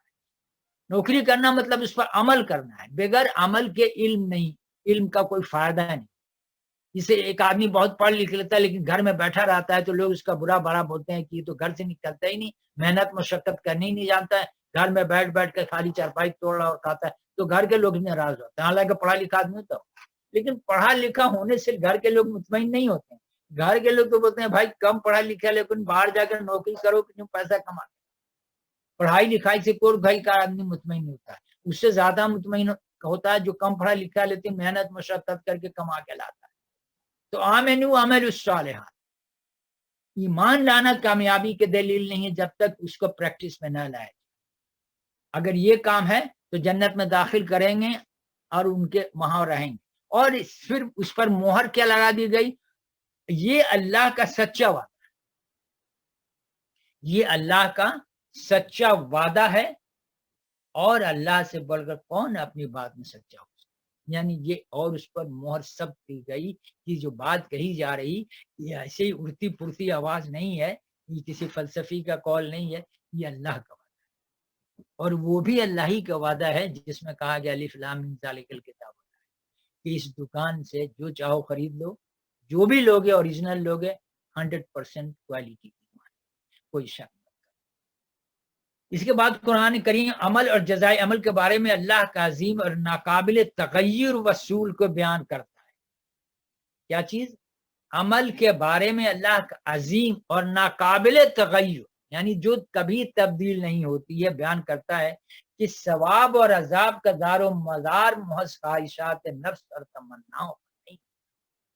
نوکری کرنا مطلب اس پر عمل کرنا ہے. بغیر عمل کے علم نہیں، علم کا کوئی فائدہ نہیں. جسے ایک آدمی بہت پڑھ لکھ لیتا ہے لیکن گھر میں بیٹھا رہتا ہے تو لوگ اس کا برا بھلا بولتے ہیں کہ یہ تو گھر سے نکلتا ہی نہیں، محنت مشقت کرنی ہی نہیں جانتا ہے، گھر میں بیٹھ بیٹھ کے خالی چارپائی توڑ رہا اور کھاتا ہے. تو گھر کے لوگ ناراض ہوتے ہیں، حالانکہ پڑھا لکھا آدمی ہوتا ہے. لیکن پڑھا لکھا ہونے سے گھر کے لوگ مطمئن نہیں ہوتے ہیں. گھر کے لوگ تو بولتے ہیں بھائی کم پڑھا لکھا لیکن باہر جا کر نوکری کرو کہ پیسہ کما. پڑھائی لکھائی سے کوئی بھائی کا آدمی مطمئن ہوتا ہے. اس سے زیادہ مطمئن ہوتا ہے جو کم پڑھا لکھا لیکن محنت مشقت کر کے کما کے لاتا ہے. تو آمنو عمل الصالحات، ایمان لانا کامیابی کے دلیل نہیں ہے جب تک اس کو پریکٹس میں نہ لائے. اگر یہ کام ہے تو جنت میں داخل کریں گے اور ان کے وہاں رہیں گے. اور پھر اس پر مہر کیا لگا دی گئی؟ یہ اللہ کا سچا وعدہ، یہ اللہ کا سچا وعدہ ہے. اور اللہ سے بڑھ کر کون اپنی بات میں سچا ہو؟ یعنی یہ اور اس پر مہر سب کی گئی کہ جو بات کہی جا رہی یہ ایسے ہی اڑتی پھرتی آواز نہیں ہے، یہ کسی فلسفی کا قول نہیں ہے، یہ اللہ کا وعدہ ہے. اور وہ بھی اللہ ہی کا وعدہ ہے جس میں کہا گیا الف لام میم ذالک الکتاب، کہ اس دکان سے جو چاہو خرید لو، جو بھی لوگے اوریجنل لوگے 100% کوالٹی کی، کوئی شک نہیں. اس کے بعد قرآن کریم عمل اور جزائے عمل کے بارے میں اللہ کا عظیم اور ناقابل تغیر وصول کو بیان کرتا ہے. کیا چیز؟ عمل کے بارے میں اللہ کا عظیم اور ناقابل تغیر، یعنی جو کبھی تبدیل نہیں ہوتی ہے، بیان کرتا ہے کہ ثواب اور عذاب کا دار و مدار محض خواہشات نفس اور تمناؤں نہیں.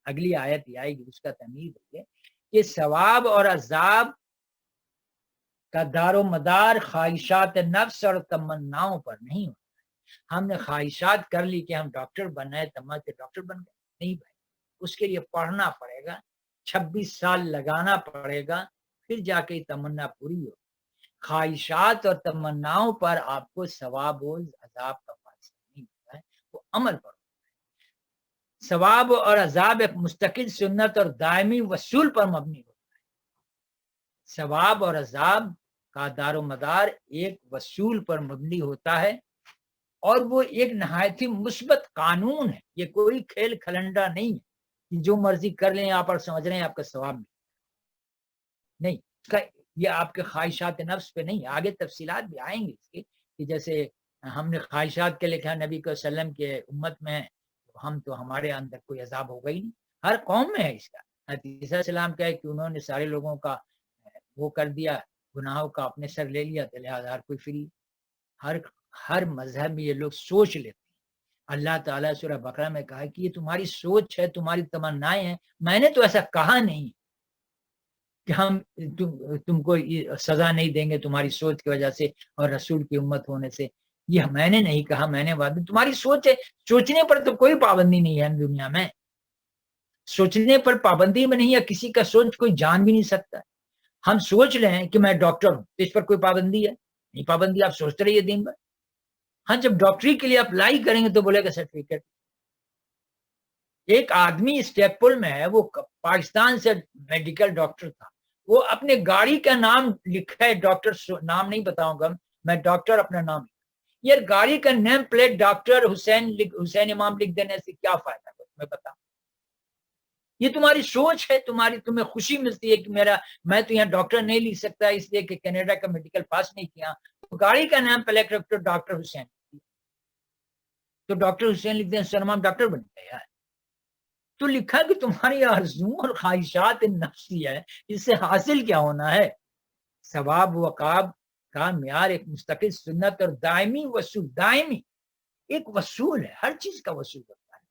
اگلی آیت یہ آئے گی، اس کا تمیز ہے کہ ثواب اور عذاب کا دار و مدار خواہشات نفس اور تمناؤں پر نہیں ہوتا ہے. ہم نے خواہشات کر لی کہ ہم ڈاکٹر بنائے، تمنا کے ڈاکٹر بن گئے، نہیں بھائی. اس کے لیے پڑھنا پڑے گا، 26 سال لگانا پڑے گا، پھر جا کے تمنا پوری ہو. خواہشات اور تمناؤں پر آپ کو ثواب و عذاب کا فیصلہ نہیں ہوتا ہے، وہ عمل پر ہوتا ہے. ثواب اور عذاب ایک مستقل سنت اور دائمی وصول پر مبنی ہوتا ہے. ثواب اور عذاب کا دار و مدار ایک وصول پر مبنی ہوتا ہے، اور وہ ایک نہایت ہی مثبت قانون ہے. یہ کوئی کھیل کھلنڈا نہیں ہے کہ جو مرضی کر لیں آپ اور سمجھ رہے ہیں آپ کا ثواب نہیں. یہ آپ کے خواہشات نفس پہ نہیں. آگے تفصیلات بھی آئیں گے اس کے، کہ جیسے ہم نے خواہشات کے لکھا نبی صلی اللہ علیہ وسلم کے امت میں، ہم تو ہمارے اندر کوئی عذاب ہوگا ہی نہیں. ہر قوم میں ہے اس کا. عیسیٰ علیہ السلام کیا ہے کہ انہوں نے سارے لوگوں کا وہ کر دیا، گناہوں کا اپنے سر لے لیا، تو لہٰذا ہر کوئی فری. ہر مذہب میں یہ لوگ سوچ لیتے ہیں. اللہ تعالیٰ سورہ بقرہ میں کہا کہ یہ تمہاری سوچ ہے، تمہاری تمنائیں ہیں، میں نے تو ایسا کہا نہیں کہ ہم تم کو سزا نہیں دیں گے تمہاری سوچ کی وجہ سے اور رسول کی امت ہونے سے. یہ میں نے نہیں کہا، میں نے وعدہ، تمہاری سوچ ہے. سوچنے پر تو کوئی پابندی نہیں ہے دنیا میں. سوچنے پر پابندی میں نہیں ہے، کسی کا سوچ کوئی جان بھی نہیں سکتا. ہم سوچ رہے ہیں کہ میں ڈاکٹر ہوں، اس پر کوئی پابندی ہے؟ نہیں پابندی. آپ سوچتے رہیے دن بھر. ہاں جب ڈاکٹری کے لیے اپلائی کریں گے تو بولے گا سرٹیفکیٹ. ایک آدمی اسٹیپل میں ہے، وہ پاکستان سے میڈیکل ڈاکٹر تھا، وہ اپنے گاڑی کا نام لکھا ہے، ڈاکٹر نام نہیں بتاؤں گا میں، ڈاکٹر اپنا نام. یہ گاڑی کا نیم پلیٹ ڈاکٹر حسین امام لکھ دینے سے کیا فائدہ ہے میں بتاؤں. یہ تمہاری سوچ ہے، تمہیں خوشی ملتی ہے کہ میں تو یہاں ڈاکٹر نہیں لکھ سکتا اس لیے کہ کینیڈا کا میڈیکل پاس نہیں کیا، تو گاڑی کا نام پلیٹ ڈاکٹر حسین، تو ڈاکٹر حسین لکھ دیں، حسین امام ڈاکٹر بن گیا. تو لکھا کہ تمہاری آرزو اور خواہشات نفسی ہے، اس سے حاصل کیا ہونا ہے؟ ثواب و عقاب کا معیار ایک مستقل سنت اور دائمی وصول. دائمی ایک وصول ہے، ہر چیز کا وصول ہوتا ہے.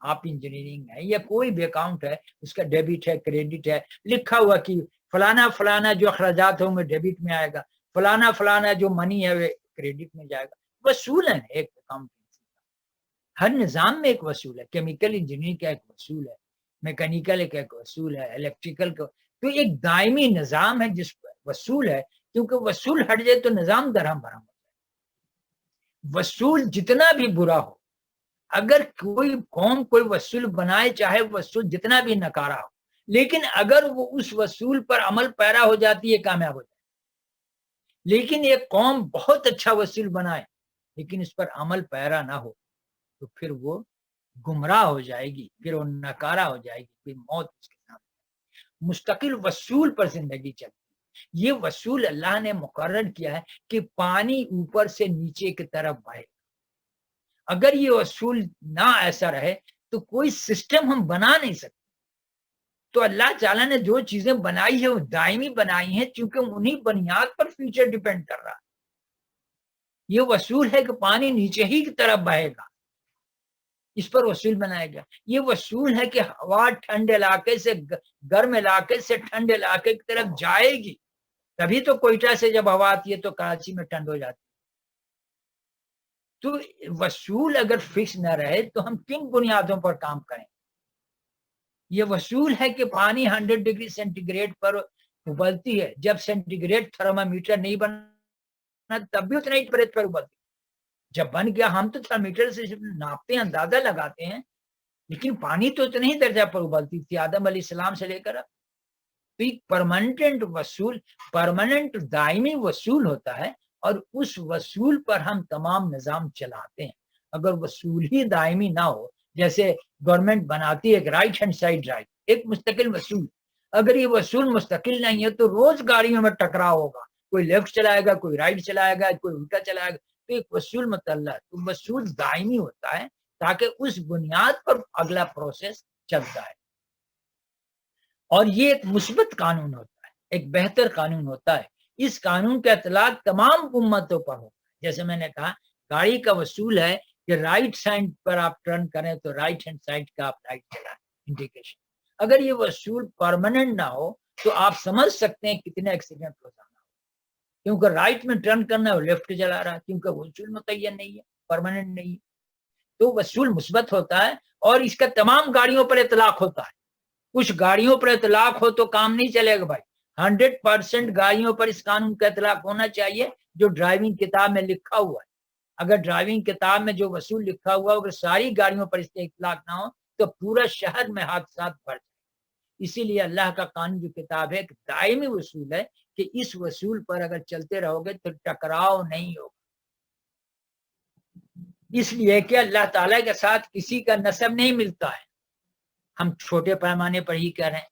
آپ انجینئرنگ ہے یا کوئی بھی اکاؤنٹ ہے، اس کا ڈیبٹ ہے، کریڈٹ ہے، لکھا ہوا کہ فلانا فلانا جو اخراجات ہوں گے ڈیبٹ میں آئے گا، فلانا فلانا جو منی ہے وہ کریڈٹ میں جائے گا. وصول ہے ایک اکاؤنٹ. ہر نظام میں ایک وصول ہے. کیمیکل انجینئرنگ کا ایک وصول ہے، میکینیکل ایک وصول ہے، الیکٹریکل کا. تو ایک دائمی نظام ہے جس پر وصول ہے، کیونکہ وصول ہٹ جائے تو نظام درہم برہم ہو جائے. وصول جتنا بھی برا ہو اگر کوئی قوم کوئی وصول بنائے، چاہے وصول جتنا بھی نکارا ہو، لیکن اگر وہ اس وصول پر عمل پیرا ہو جاتی ہے، کامیاب ہو جاتی ہے۔ لیکن ایک قوم بہت اچھا وصول بنائے لیکن اس پر عمل پیرا نہ ہو تو پھر وہ گمراہ ہو جائے گی، پھر وہ ناکارہ ہو جائے گی، پھر موت اس کے سامنے۔ مستقل وصول پر زندگی چلتی ہے۔ یہ وصول اللہ نے مقرر کیا ہے کہ پانی اوپر سے نیچے کی طرف بہے۔ اگر یہ اصول نہ ایسا رہے تو کوئی سسٹم ہم بنا نہیں سکتے۔ تو اللہ تعالیٰ نے جو چیزیں بنائی ہیں وہ دائمی بنائی ہیں، چونکہ انہی بنیاد پر فیوچر ڈیپینڈ کر رہا ہے۔ یہ وصول ہے کہ پانی نیچے ہی کی طرف بہے گا، اس پر وصول بنایا گیا۔ یہ وصول ہے کہ ہوا ٹھنڈے علاقے سے گرم علاقے سے ٹھنڈے علاقے کی طرف جائے گی، تبھی تو کوئٹہ سے جب ہوا آتی ہے تو کراچی میں ٹھنڈ ہو جاتی ہے۔ تو وصول اگر فکس نہ رہے تو ہم کن بنیادوں پر کام کریں؟ یہ وصول ہے کہ پانی 100 ڈگری سینٹی گریڈ پر ابلتی ہے، جب سینٹی گریڈ تھرمامیٹر نہیں بنا تب بھی اتنا ہی پر ابلتی ہے۔ جب بن گیا ہم تو تھرمامیٹر سے ناپتے ہیں، اندازہ لگاتے ہیں، لیکن پانی تو اتنا ہی درجہ پر ابلتی تھی آدم علیہ السلام سے لے کر اب۔ تو ایک پرماننٹ وصول، پرماننٹ دائمی وصول ہوتا ہے، اور اس وصول پر ہم تمام نظام چلاتے ہیں۔ اگر وصول ہی دائمی نہ ہو، جیسے گورنمنٹ بناتی ہے ایک رائٹ ہینڈ سائڈ ڈرائیو، ایک مستقل وصول، اگر یہ وصول مستقل نہیں ہے تو روز گاڑیوں میں ٹکراؤ ہوگا، کوئی لیفٹ چلائے گا، کوئی رائٹ چلائے گا، کوئی الٹا چلائے گا۔ تو ایک وصول مطلع ہے، تو وصول دائمی ہوتا ہے تاکہ اس بنیاد پر اگلا پروسیس چلتا ہے۔ اور یہ ایک مثبت قانون ہوتا ہے، ایک بہتر قانون ہوتا ہے۔ اس قانون کا اطلاق تمام امتوں پر ہوتا ہے۔ جیسے میں نے کہا گاڑی کا وصول ہے کہ رائٹ سائڈ پر آپ ٹرن کریں تو رائٹ ہینڈ سائڈ کا آپ لائٹ چلائیں، انڈیکیشن۔ اگر یہ وصول پرماننٹ نہ ہو تو آپ سمجھ سکتے ہیں کتنے ایکسیڈنٹ روزانہ ہو، کیونکہ رائٹ میں ٹرن کرنا ہے وہ لیفٹ چلا رہا ہے، کیونکہ وصول متعین نہیں ہے، پرماننٹ نہیں ہے۔ تو وصول مثبت ہوتا ہے اور اس کا تمام گاڑیوں پر اطلاق ہوتا ہے۔ کچھ گاڑیوں پر اطلاق ہو تو کام نہیں چلے گا بھائی، 100% گاڑیوں پر اس قانون کا اطلاق ہونا چاہیے جو ڈرائیونگ کتاب میں لکھا ہوا ہے۔ اگر ڈرائیونگ کتاب میں جو وصول لکھا ہوا اگر ساری گاڑیوں پر اس کا اطلاق نہ ہو تو پورا شہر میں حادثات بڑھ جائیں۔ اسی لیے اللہ کا قانون جو کتاب ہے ایک دائمی وصول ہے کہ اس وصول پر اگر چلتے رہو گے تو ٹکراؤ نہیں ہوگا، اس لیے کہ اللہ تعالیٰ کے ساتھ کسی کا نسب نہیں ملتا ہے۔ ہم چھوٹے پیمانے پر ہی کہہ رہے ہیں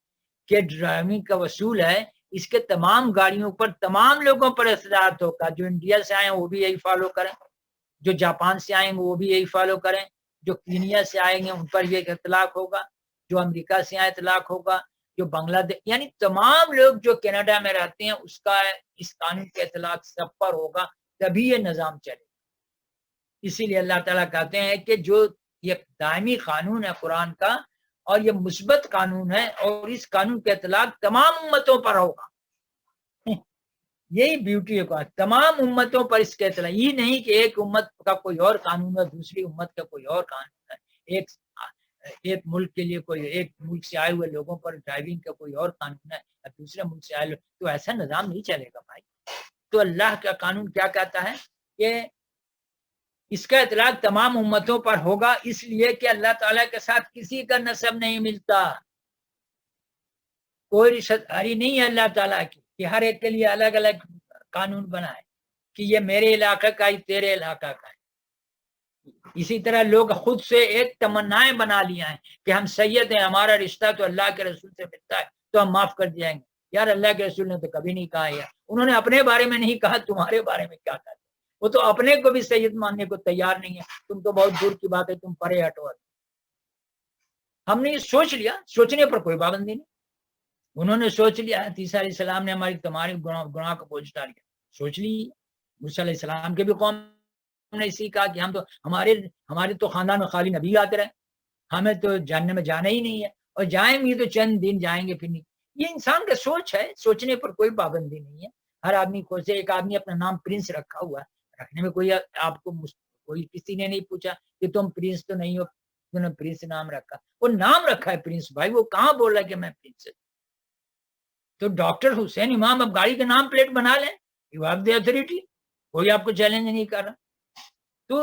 کہ ڈرائیونگ کا وصول ہے، اس کے تمام گاڑیوں پر تمام لوگوں پر اثرات ہوگا۔ جو انڈیا سے آئے ہیں وہ بھی یہی فالو کریں، جو جاپان سے آئیں گے وہ بھی یہی فالو کریں، جو کینیا سے آئیں گے ان پر یہ اطلاق ہوگا، جو امریکہ سے آئے اطلاق ہوگا، جو بنگلہ دیش، یعنی تمام لوگ جو کینیڈا میں رہتے ہیں اس کا اس قانون کے اطلاق سب پر ہوگا، تبھی یہ نظام چلے۔ اسی لیے اللہ تعالیٰ کہتے ہیں کہ جو یہ دائمی قانون ہے قرآن کا اور یہ مثبت قانون ہے، اور اس قانون کے اطلاق تمام امتوں پر ہوگا۔ یہی بیوٹی ہے، تمام امتوں پر اس کے اطلاق، یہ نہیں کہ ایک امت کا کوئی اور قانون ہے، دوسری امت کا کوئی اور قانون ہے، ایک ملک کے لیے کوئی، ایک ملک سے آئے ہوئے لوگوں پر ڈرائیونگ کا کوئی اور قانون ہے، دوسرے ملک سے آئے، تو ایسا نظام نہیں چلے گا بھائی۔ تو اللہ کا قانون کیا کہتا ہے کہ اس کا اطلاق تمام امتوں پر ہوگا، اس لیے کہ اللہ تعالیٰ کے ساتھ کسی کا نسب نہیں ملتا، کوئی رشتہ داری نہیں ہے اللہ تعالیٰ کی کہ ہر ایک کے لیے الگ الگ قانون بنائے کہ یہ میرے علاقے کا ہی تیرے علاقہ کا ہے۔ اسی طرح لوگ خود سے ایک تمنائیں بنا لیا ہیں کہ ہم سید ہیں، ہمارا رشتہ تو اللہ کے رسول سے ملتا ہے تو ہم معاف کر جائیں گے۔ یار اللہ کے رسول نے تو کبھی نہیں کہا، یار انہوں نے اپنے بارے میں نہیں کہا، تمہارے بارے میں کیا کہا؟ وہ تو اپنے کو بھی سید ماننے کو تیار نہیں ہے، تم تو بہت دور کی بات ہے، تم پرے ہٹو۔ ہم نے یہ سوچ لیا، سوچنے پر کوئی پابندی نہیں۔ انہوں نے سوچ لیا، عیسیٰ علیہ السلام نے تمہارے گناہ کو بوجھ ڈال دیا، سوچ لی۔ موسیٰ علیہ السلام کے بھی قوم نے اسی کہا کہ ہم تو ہمارے تو خاندان میں خالی نبی آتے رہے، ہمیں تو جاننے میں جانا ہی نہیں ہے، اور جائیں گے تو چند دن جائیں گے پھر نہیں۔ یہ انسان کا سوچ ہے، سوچنے پر کوئی پابندی نہیں ہے۔ ہر آدمی کو سے، ایک آدمی اپنا نام پرنس رکھا ہوا ہے، رکھنے میں کوئی آپ کو کوئی کسی نے نہیں پوچھا کہ تم پرنس تو نہیں ہو، تم نے پرنس نام رکھا، وہ نام رکھا ہے پرنس، بھائی وہ کہاں بول رہا ہے کہ میں پرنس ہوں؟ تو ڈاکٹر حسین امام اب گاڑی کا نام پلیٹ بنا لیں، یو ہیو دی اتھارٹی، کوئی آپ کو چیلنج نہیں کر رہا۔ تو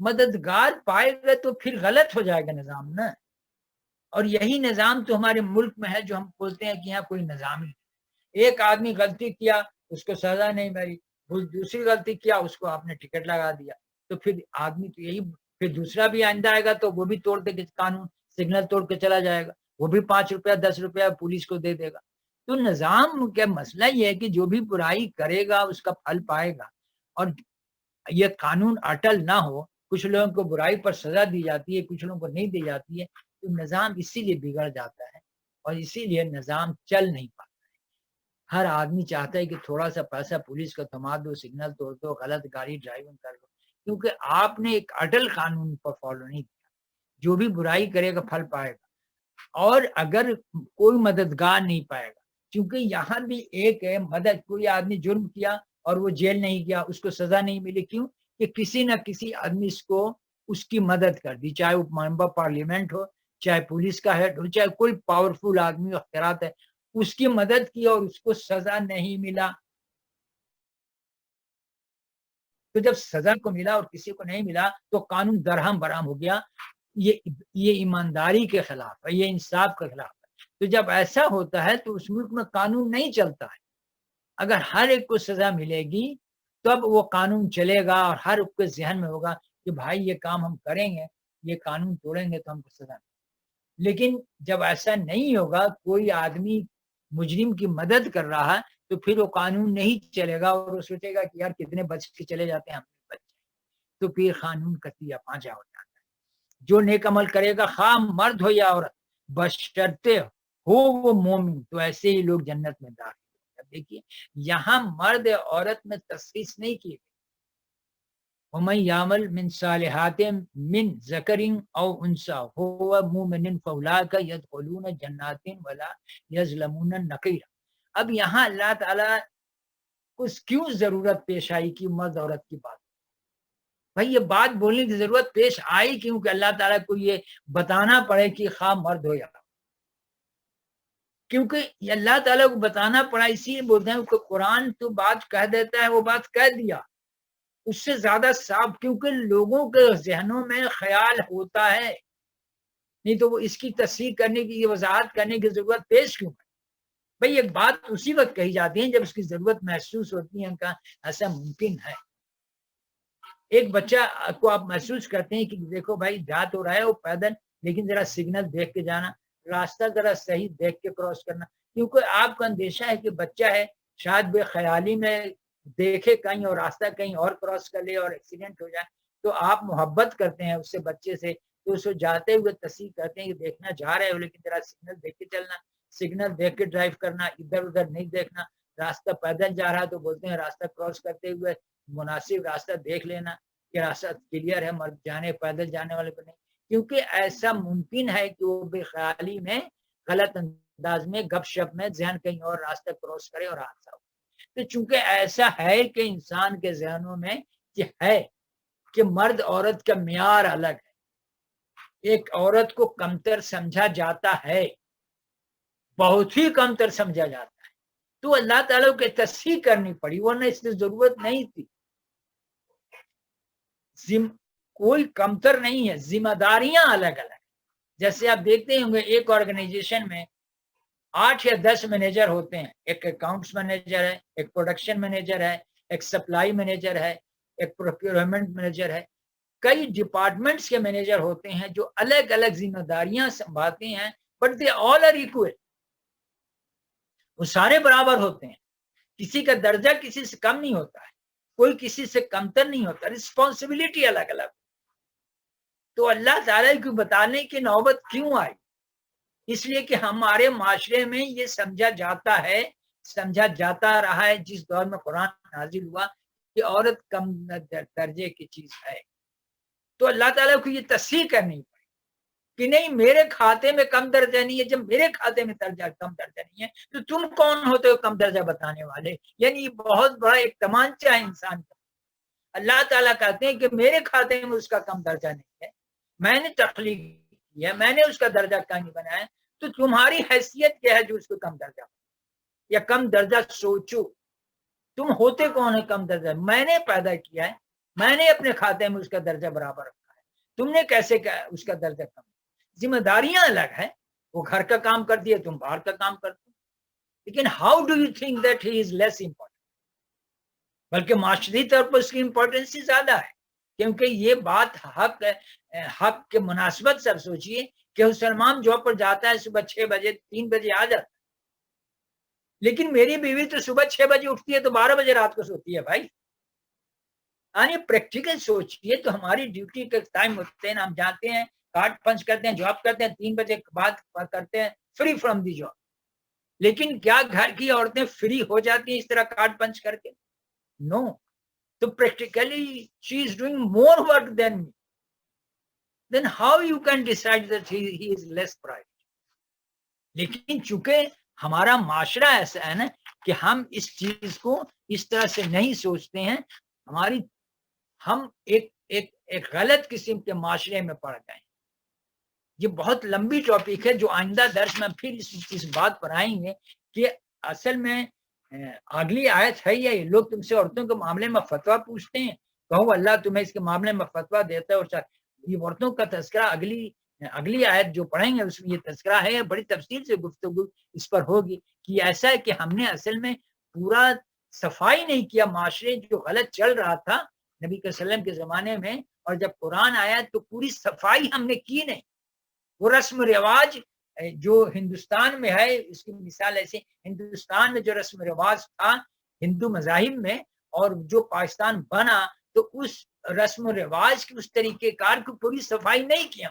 مددگار پائے گا تو پھر غلط ہو جائے گا نظام نا. اور یہی نظام تو ہمارے ملک میں ہے جو ہم بولتے ہیں کہ یہاں کوئی نظام نہیں. ایک آدمی غلطی کیا اس کو سزا نہیں ملی, دوسری غلطی کیا اس کو آپ نے ٹکٹ لگا دیا, تو پھر آدمی تو یہی, پھر دوسرا بھی آئندہ آئے گا تو وہ بھی توڑ دے گا قانون, سگنل توڑ کے چلا جائے گا, وہ بھی 5 روپیہ 10 روپیہ پولیس کو دے دے گا. تو نظام کا مسئلہ یہ ہے کہ جو بھی برائی کرے گا اس کا پھل پائے گا. اور یہ قانون اٹل نہ ہو, کچھ لوگوں کو برائی پر سزا دی جاتی ہے, کچھ لوگوں کو نہیں دی جاتی ہے, تو نظام اسی لیے بگڑ جاتا ہے اور اسی لیے نظام چل نہیں پاتا ہے. ہر آدمی چاہتا ہے کہ تھوڑا سا پیسہ پولیس کو تھما دو, سگنل توڑ دو, غلط گاڑی ڈرائیونگ کر لو, کیونکہ آپ نے ایک اٹل قانون پر فالو نہیں کیا. جو بھی برائی کرے گا پھل پائے گا. اور اگر کوئی مددگار نہیں پائے گا, کیونکہ یہاں بھی ایک ہے مدد, کوئی آدمی جرم کیا اور وہ جیل نہیں گیا, اس کو سزا نہیں ملی, کیوں کہ کسی نہ کسی آدمی اس کو اس کی مدد کر دی, چاہے وہ ممبر پارلیمنٹ ہو, چاہے پولیس کا ہیڈ ہو, چاہے کوئی پاورفل آدمی اختیارات ہے, اس کی مدد کی اور اس کو سزا نہیں ملا. تو جب سزا کو ملا اور کسی کو نہیں ملا تو قانون درہم برہم ہو گیا. یہ ایمانداری کے خلاف ہے, یہ انصاف کے خلاف ہے. تو جب ایسا ہوتا ہے تو اس ملک میں قانون نہیں چلتا ہے. اگر ہر ایک کو سزا ملے گی تب وہ قانون چلے گا اور ہر ایک کے ذہن میں ہوگا کہ بھائی یہ کام ہم کریں گے, یہ قانون توڑیں گے تو ہم کو سزا ملے. لیکن جب ایسا نہیں ہوگا, کوئی آدمی مجرم کی مدد کر رہا ہے, تو پھر وہ قانون نہیں چلے گا اور وہ سوچے گا کہ یار کتنے بچ کے چلے جاتے ہیں ہم بچ, تو پھر قانون کتیا پانچا ہو جاتا ہے. جو نیک عمل کرے گا خواہ مرد ہو یا عورت, بشرطے ہو وہ مومن, تو ایسے ہی لوگ جنت میں داخل. دیکھیے یہاں مرد عورت میں تخصیص نہیں کی. وَمَن يَعْمَلْ مِن صَالِحَاتٍ مِن ذَكَرٍ أَوْ أُنثَىٰ وَهُوَ مُؤْمِنٌ فَأُولَٰئِكَ يَدْخُلُونَ جَنَّاتٍ وَلَا يُظْلَمُونَ نَقِيرًا. اب یہاں اللہ تعالیٰ کو کیوں ضرورت پیش آئی کہ مرد عورت کی بات, بھائی یہ بات بولنے کی ضرورت پیش آئی کیوں کہ اللہ تعالیٰ کو یہ بتانا پڑے کہ خواہ مرد ہو یا, کیونکہ اللہ تعالیٰ کو بتانا پڑا اسی لیے بولتے ہیں کہ قرآن تو بات کہہ دیتا ہے, وہ بات کہہ دیا, اس سے زیادہ صاف, کیونکہ لوگوں کے ذہنوں میں خیال ہوتا ہے, نہیں تو وہ اس کی تصحیح کرنے کی, وضاحت کرنے کی ضرورت پیش کیوں ہے. بھئی ایک بات اسی وقت کہی جاتی ہے جب اس کی ضرورت محسوس ہوتی ہے کہ ایسا ممکن ہے. ایک بچہ کو آپ محسوس کرتے ہیں کہ دیکھو بھائی جا تو رہا ہے وہ پیدل, لیکن ذرا سگنل دیکھ کے جانا, راستہ ذرا صحیح دیکھ کے کراس کرنا, کیونکہ آپ کو اندیشہ ہے کہ بچہ ہے شاید بے خیالی میں دیکھے کہیں اور راستہ کہیں اور کراس کر لے اور ایکسیڈنٹ ہو جائے, تو آپ محبت کرتے ہیں اس سے, بچے سے, تو اس کو جاتے ہوئے تصحیح کرتے ہیں کہ دیکھنا جا رہے ہو لیکن ذرا سگنل دیکھ کے چلنا, سگنل دیکھ کے ڈرائیو کرنا, ادھر ادھر نہیں دیکھنا. راستہ پیدل جا رہا تو بولتے ہیں راستہ کراس کرتے ہوئے مناسب راستہ دیکھ لینا کہ راستہ کلیئر ہے, مرد جانے پیدل جانے والے کو نہیں, کیونکہ ایسا ممکن ہے کہ وہ بے خیالی میں غلط انداز میں گپ شپ میں ذہن کہیں اور راستہ کراس کرے اور حادثہ ہو. تو چونکہ ایسا ہے کہ انسان کے ذہنوں میں یہ ہے کہ مرد عورت کا معیار الگ ہے, ایک عورت کو کمتر سمجھا جاتا ہے, بہت ہی کمتر سمجھا جاتا ہے, تو اللہ تعالیٰ کو تصحیح کرنی پڑی, ورنہ اس کی ضرورت نہیں تھی. کوئی کمتر نہیں ہے, ذمہ داریاں الگ الگ. جیسے آپ دیکھتے ہوں گے ایک آرگنائزیشن میں 8 یا 10 مینیجر ہوتے ہیں, ایک اکاؤنٹس مینیجر ہے, ایک پروڈکشن مینیجر ہے, ایک سپلائی مینیجر ہے, ایک پروکیورمنٹ مینیجر ہے, کئی ڈپارٹمنٹس کے مینیجر ہوتے ہیں جو الگ الگ ذمہ داریاں سنبھالتے ہیں, but they all are equal, وہ سارے برابر ہوتے ہیں, کسی کا درجہ کسی سے کم نہیں ہوتا ہے, کوئی کسی سے کمتر نہیں ہوتا, رسپانسبلٹی الگ الگ. تو اللہ تعالیٰ کو بتانے کی نوبت کیوں آئی؟ اس لیے کہ ہمارے معاشرے میں یہ سمجھا جاتا ہے, سمجھا جاتا رہا ہے جس دور میں قرآن نازل ہوا کہ عورت کم درجے کی چیز ہے. تو اللہ تعالیٰ کو یہ تصحیح کرنی پڑی کہ نہیں, میرے کھاتے میں کم درجہ نہیں ہے. جب میرے کھاتے میں کم درجہ نہیں ہے تو تم کون ہوتے ہو کم درجہ بتانے والے؟ یعنی یہ بہت بڑا ایک تمانچہ ہے انسان کا. اللہ تعالیٰ کہتے ہیں کہ میرے کھاتے میں اس کا کم درجہ نہیں ہے, میں نے تخلیق کی ہے, میں نے اس کا درجہ نہیں بنایا, تو تمہاری حیثیت کیا ہے جو اس کو کم درجہ یا کم درجہ سوچو؟ تم ہوتے کون ہے کم درجہ؟ میں نے پیدا کیا ہے, میں نے اپنے کھاتے میں اس کا درجہ برابر رکھا ہے، تم نے کیسے اس کا درجہ کم؟ ذمہ داریاں الگ ہے، وہ گھر کا کام کرتی ہے، تم باہر کا کام کرتے ہو، لیکن how do you think that he is less important? بلکہ معاشرتی طور پر اس کی امپورٹینس ہی زیادہ ہے، کیونکہ یہ بات حق کے مناسبت سے سوچئے کہ سلمان جاب پر جاتا ہے صبح 6 بجے 3 بجے آ جاتا ہے، لیکن میری بیوی تو صبح 6 بجے اٹھتی ہے تو 12 بجے رات کو سوتی ہے بھائی. یعنی پریکٹیکل سوچئے تو ہماری ڈیوٹی کا ٹائم ہوتے ہیں، ہم جاتے ہیں کارڈ پنچ کرتے ہیں، جاب کرتے ہیں، 3 بجے بعد کرتے ہیں فری فرام دی جاب. لیکن کیا گھر کی عورتیں فری ہو جاتی ہیں اس طرح کارڈ پنچ کر کے؟ نو. تو practically she is doing more work than me. then how you can decide that he is less private؟ لیکن چونکہ ہمارا معاشرہ ایسا ہے نا کہ ہم اس چیز کو اس طرح سے نہیں سوچتے ہیں، ہم ایک غلط قسم کے معاشرے میں پڑ گئے. یہ بہت لمبی ٹاپک ہے جو آئندہ درس میں پھر اس بات پر آئیں گے کہ اصل میں اگلی آیت ہے یہ لوگ تم سے عورتوں کے معاملے میں فتویٰ پوچھتے ہیں، کہو اللہ تمہیں اس کے معاملے میں فتویٰ دیتا ہے. اور یہ عورتوں کا تذکرہ اگلی آیت جو پڑھیں گے اس میں یہ تذکرہ ہے، بڑی تفصیل سے گفتگو اس پر ہوگی کہ ایسا ہے کہ ہم نے اصل میں پورا صفائی نہیں کیا. معاشرے جو غلط چل رہا تھا نبی صلی اللہ علیہ وسلم کے زمانے میں، اور جب قرآن آیا تو پوری صفائی ہم نے کی نہیں. وہ رسم و رواج جو ہندوستان میں ہے، اس کی مثال ایسے ہندوستان میں جو رسم و رواج تھا ہندو مذاہب میں، اور جو پاکستان بنا تو اس رسم و رواج کی اس طریقے کار کی پوری صفائی نہیں کیا.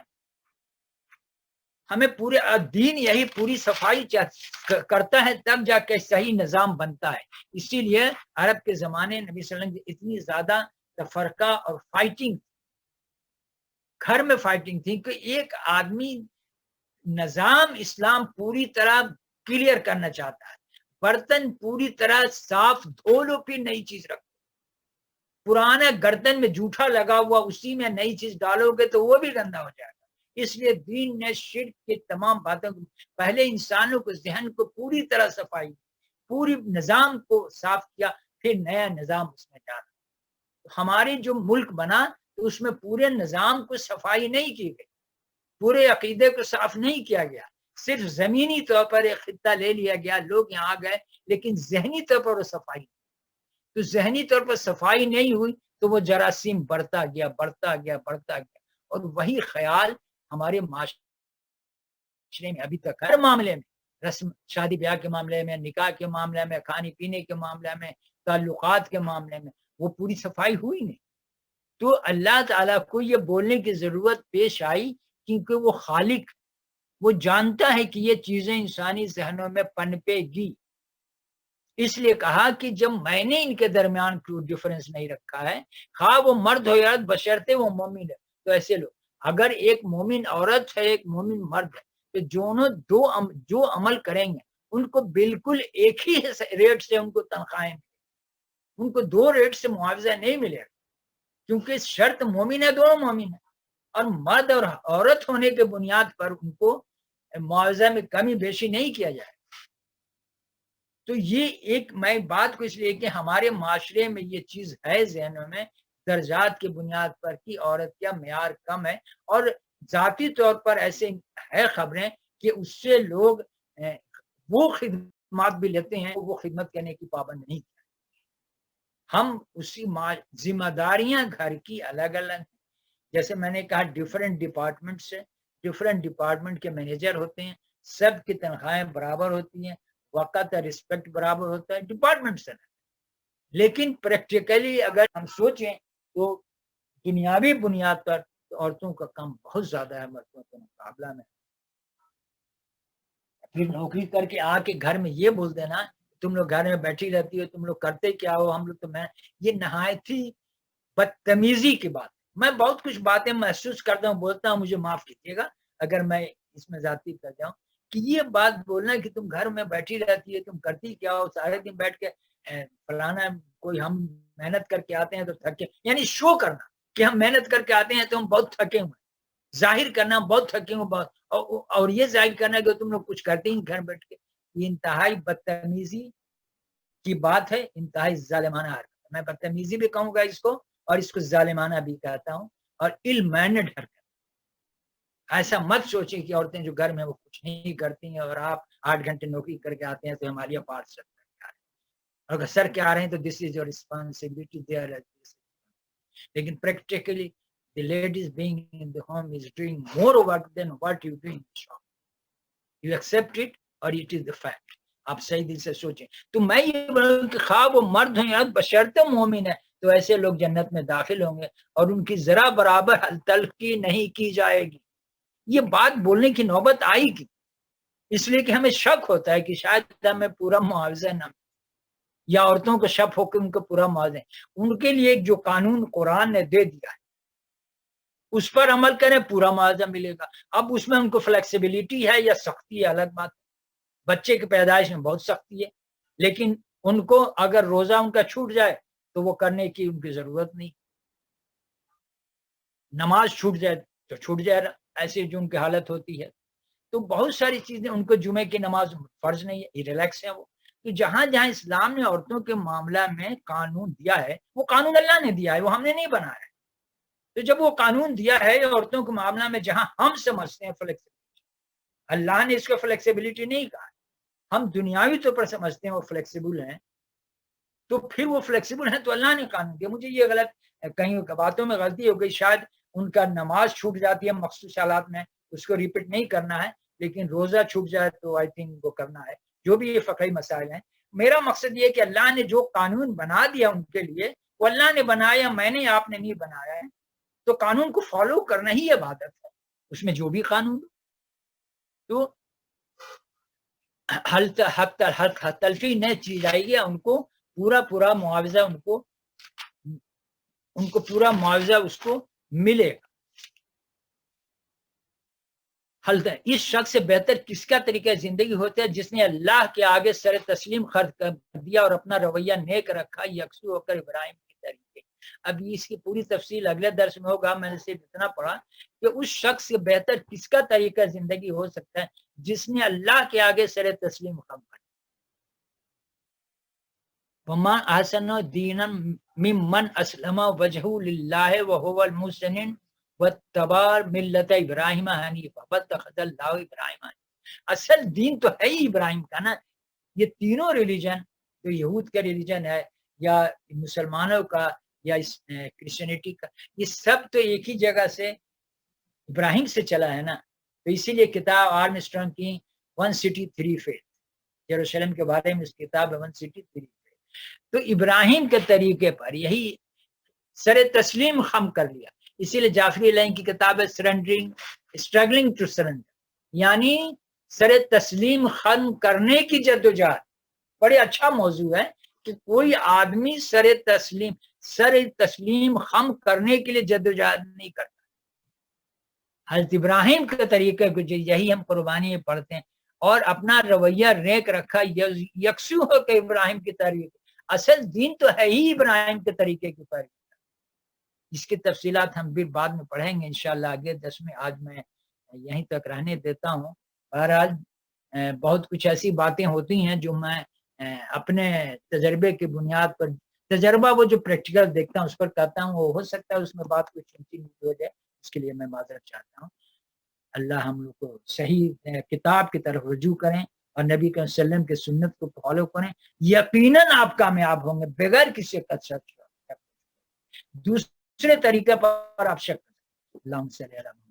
ہمیں پورے دین یہی پوری صفائی کرتا ہے تب جا کے صحیح نظام بنتا ہے. اسی لیے عرب کے زمانے نبی صلی اللہ علیہ وسلم کی اتنی زیادہ تفرقہ اور فائٹنگ، گھر میں فائٹنگ تھی کہ ایک آدمی نظام اسلام پوری طرح کلیئر کرنا چاہتا ہے، برتن پوری طرح صاف دھو لو پھر نئی چیز رکھو. پرانا گردن میں جھوٹا لگا ہوا اسی میں نئی چیز ڈالو گے تو وہ بھی گندا ہو جائے گا. اس لیے دین نے شرک کے تمام باتوں کو، پہلے انسانوں کو ذہن کو پوری طرح صفائی، پوری نظام کو صاف کیا، پھر نیا نظام اس میں ڈالا. ہمارے جو ملک بنا تو اس میں پورے نظام کو صفائی نہیں کی گئی، پورے عقیدے کو صاف نہیں کیا گیا. صرف زمینی طور پر ایک خطہ لے لیا گیا، لوگ یہاں گئے، لیکن ذہنی طور پر وہ صفائی، تو ذہنی طور پر صفائی نہیں ہوئی تو وہ جراثیم بڑھتا گیا بڑھتا گیا بڑھتا گیا. اور وہی خیال ہمارے معاشرے میں ابھی تک ہر معاملے میں، رسم شادی بیاہ کے معاملے میں، نکاح کے معاملے میں، کھانے پینے کے معاملے میں، تعلقات کے معاملے میں وہ پوری صفائی ہوئی نہیں. تو اللہ تعالیٰ کو یہ بولنے کی ضرورت پیش آئی کیونکہ وہ خالق، وہ جانتا ہے کہ یہ چیزیں انسانی ذہنوں میں پنپے گی. اس لیے کہا کہ جب میں نے ان کے درمیان کوئی ڈفرنس نہیں رکھا ہے، خواہ وہ مرد ہو یا بشرطے وہ مومن ہے. تو ایسے لوگ، اگر ایک مومن عورت ہے ایک مومن مرد ہے تو جو عمل کریں گے ان کو بالکل ایک ہی ریٹ سے ان کو تنخواہیں، ان کو دو ریٹ سے معاوضہ نہیں ملے گا، کیونکہ شرط مومن ہے، دونوں مومن ہیں، اور مرد اور عورت ہونے کے بنیاد پر ان کو معاوضہ میں کمی بیشی نہیں کیا جائے. تو یہ ایک میں بات کو اس لیے کہ ہمارے معاشرے میں یہ چیز ہے ذہنوں میں درجات کی بنیاد پر کہ عورت کا معیار کم ہے، اور ذاتی طور پر ایسے ہے خبریں کہ اس سے لوگ وہ خدمات بھی لیتے ہیں وہ خدمت کرنے کی پابند نہیں. ہم اسی ذمہ داریاں گھر کی الگ الگ ہیں. جیسے میں نے کہا ڈفرینٹ ڈپارٹمنٹ سے، ڈفرینٹ ڈپارٹمنٹ کے مینیجر ہوتے ہیں، سب کی تنخواہیں برابر ہوتی ہیں، وقت اور رسپیکٹ برابر ہوتا ہے ڈپارٹمنٹ سے. لیکن پریکٹیکلی اگر ہم سوچیں تو دنیاوی بنیاد پر عورتوں کا کام بہت زیادہ ہے مردوں کے مقابلہ میں. پھر نوکری کر کے آ کے گھر میں یہ بول دینا تم لوگ گھر میں بیٹھی رہتی ہو، تم لوگ کرتے کیا ہو، ہم لوگ تو میں، یہ نہایت ہی بدتمیزی کی بات. میں بہت کچھ باتیں محسوس کرتا ہوں، بولتا ہوں، مجھے معاف کیجیے گا اگر میں اس میں ذاتی کر جاؤں، کہ یہ بات بولنا کہ تم گھر میں بیٹھی رہتی ہے، تم کرتی کیا ہو، سارے دن بیٹھ کے فلانا، کوئی ہم محنت کر کے آتے ہیں تو تھکے، یعنی شو کرنا کہ ہم محنت کر کے آتے ہیں تو ہم بہت تھکے ہوئے، ظاہر کرنا بہت تھکے ہوئے بہت، اور یہ ظاہر کرنا کہ تم لوگ کچھ کرتے ہی گھر بیٹھ کے. یہ انتہائی بدتمیزی کی بات ہے، انتہائی ظالمانہ حرکت. میں بدتمیزی بھی کہوں گا اس کو، اور اس کو ظالمانہ بھی کہتا ہوں، اور علم مینڈ حرکت۔ ایسا مت سوچیں کہ عورتیں جو گھر میں وہ کچھ نہیں کرتی ہیں اور آپ 8 گھنٹے نوکری کر کے آتے ہیں تو ہمارے پاس سر کر کے آ رہے ہیں، اگر سر کے آ رہے ہیں تو دس از یور ریسپانسبلٹی دیئر۔ لیکن practically the ladies being in the home is doing more work than what you do in the shop. You accept it or it is the fact. آپ صحیح دل سے سوچیں۔ تو میں یہ بولوں کہ خواہ وہ مرد ہیں یا بشرط مومن ہے تو ایسے لوگ جنت میں داخل ہوں گے اور ان کی ذرا برابر تلقی نہیں کی جائے گی۔ یہ بات بولنے کی نوبت آئی کی اس لیے کہ ہمیں شک ہوتا ہے کہ شاید ہمیں پورا معاوضہ نہ، یا عورتوں کو شک ہو کہ ان کو پورا معاوضہ، ان کے لیے جو قانون قرآن نے دے دیا ہے اس پر عمل کریں، پورا معاوضہ ملے گا۔ اب اس میں ان کو فلیکسیبلٹی ہے یا سختی ہے الگ بات ہے۔ بچے کی پیدائش میں بہت سختی ہے، لیکن ان کو اگر روزہ ان کا چھوٹ جائے تو وہ کرنے کی ان کی ضرورت نہیں، نماز چھوٹ جائے تو چھوٹ جائے، ایسی جو ان کی حالت ہوتی ہے۔ تو بہت ساری چیزیں، ان کو جمعے کی نماز فرض نہیں ہے، ریلیکس ہے وہ۔ تو جہاں جہاں اسلام نے عورتوں کے معاملہ میں قانون دیا ہے وہ قانون اللہ نے دیا ہے، وہ ہم نے نہیں بنایا ہے۔ تو جب وہ قانون دیا ہے عورتوں کے معاملہ میں جہاں ہم سمجھتے ہیں فلیکسیبلٹی، اللہ نے اس کو فلیکسیبلٹی نہیں کہا، ہم دنیاوی طور پر سمجھتے ہیں وہ فلیکسیبل ہیں، تو پھر وہ فلیکسیبل ہیں تو اللہ نے قانون دیا۔ مجھے یہ غلط کہیں باتوں میں غلطی ہو گئی، شاید ان کا نماز چھوٹ جاتی ہے مخصوص حالات میں، اس کو ریپیٹ نہیں کرنا ہے، لیکن روزہ چھوٹ جائے تو آئی تھنک وہ کرنا ہے۔ جو بھی یہ فقہی مسائل ہیں، میرا مقصد یہ کہ اللہ نے جو قانون بنا دیا ان کے لیے وہ اللہ نے بنایا، میں نے آپ نے نہیں بنایا ہے، تو قانون کو فالو کرنا ہی عبادت ہے، اس میں جو بھی قانون۔ تو حق تلفی نہ چیز آئے گی، ان کو پورا معاوضہ، ان کو پورا معاوضہ اس کو ملے گا۔ اس شخص سے بہتر کس کا طریقہ زندگی ہوتا ہے جس نے اللہ کے آگے سر تسلیم خرچ کر دیا اور اپنا رویہ نیک رکھا، یکسو ہو کر ابراہیم کے طریقے۔ اب اس کی پوری تفصیل اگلے درس میں ہوگا، میں نے صرف اتنا پڑھا کہ اس شخص سے بہتر کس کا طریقہ زندگی ہو سکتا ہے جس نے اللہ کے آگے سر تسلیم خم کر دیا۔ وَمَنْ أَحْسَنُ دِينًا مِمَّنْ أَسْلَمَ وَجْهَهُ لِلَّهِ وَهُوَ الْمُحْسِنُ وَاتَّبَعَ مِلَّةَ إِبْرَاهِيمَ حَنِيفًا وَاتَّخَذَ اللَّهُ إِبْرَاهِيمَ حَنِيفًا۔ اصل دین تو ہے ہی ابراہیم کا نا۔ یہ تینوں ریلیجن، جو یہود کا ریلیجن ہے یا مسلمانوں کا یا کرسچینٹی کا، یہ سب تو ایک ہی جگہ سے ابراہیم سے چلا ہے نا۔ تو اسی لیے کتاب آرمسٹرانگ کی 1 City 3 Faith، یروشلم کے بارے میں اس کتاب 1 City 3 Faith، تو ابراہیم کے طریقے پر یہی سر تسلیم خم کر لیا۔ اسی لیے جعفری لائن کی کتاب ہے اسٹرگلنگ ٹو سرنڈر، یعنی سر تسلیم خم کرنے کی جدوجہد۔ بڑے اچھا موضوع ہے کہ کوئی آدمی سر تسلیم خم کرنے کے لیے جدوجہد نہیں کرتا۔ حضرت ابراہیم کے طریقے کو یہی ہم قربانی میں پڑھتے ہیں، اور اپنا رویہ نیک رکھا، یکسو ہو کہ ابراہیم کے طریقے۔ اصل دین تو ہے ہی ابراہیم کے طریقے کے پر۔ اس کی تفصیلات ہم بھی بعد میں پڑھیں گے انشاءاللہ اگلے درس میں۔ آج میں یہیں تک رہنے دیتا ہوں۔ بہرحال بہت کچھ ایسی باتیں ہوتی ہیں جو میں اپنے تجربے کی بنیاد پر، تجربہ وہ جو پریکٹیکل دیکھتا ہوں اس پر کہتا ہوں، وہ ہو سکتا ہے اس میں بات کچھ چنتی ہو جائے، اس کے لیے میں معذرت چاہتا ہوں۔ اللہ ہم لوگ کو صحیح کتاب کی طرف رجوع کریں اور نبی صلی اللہ علیہ وسلم کے سنت کو فالو کریں، یقیناً آپ کامیاب ہوں گے بغیر کسی کثرت۔ دوسرے طریقے پر آپ شک کریں۔ اللہم صلی علی محمد۔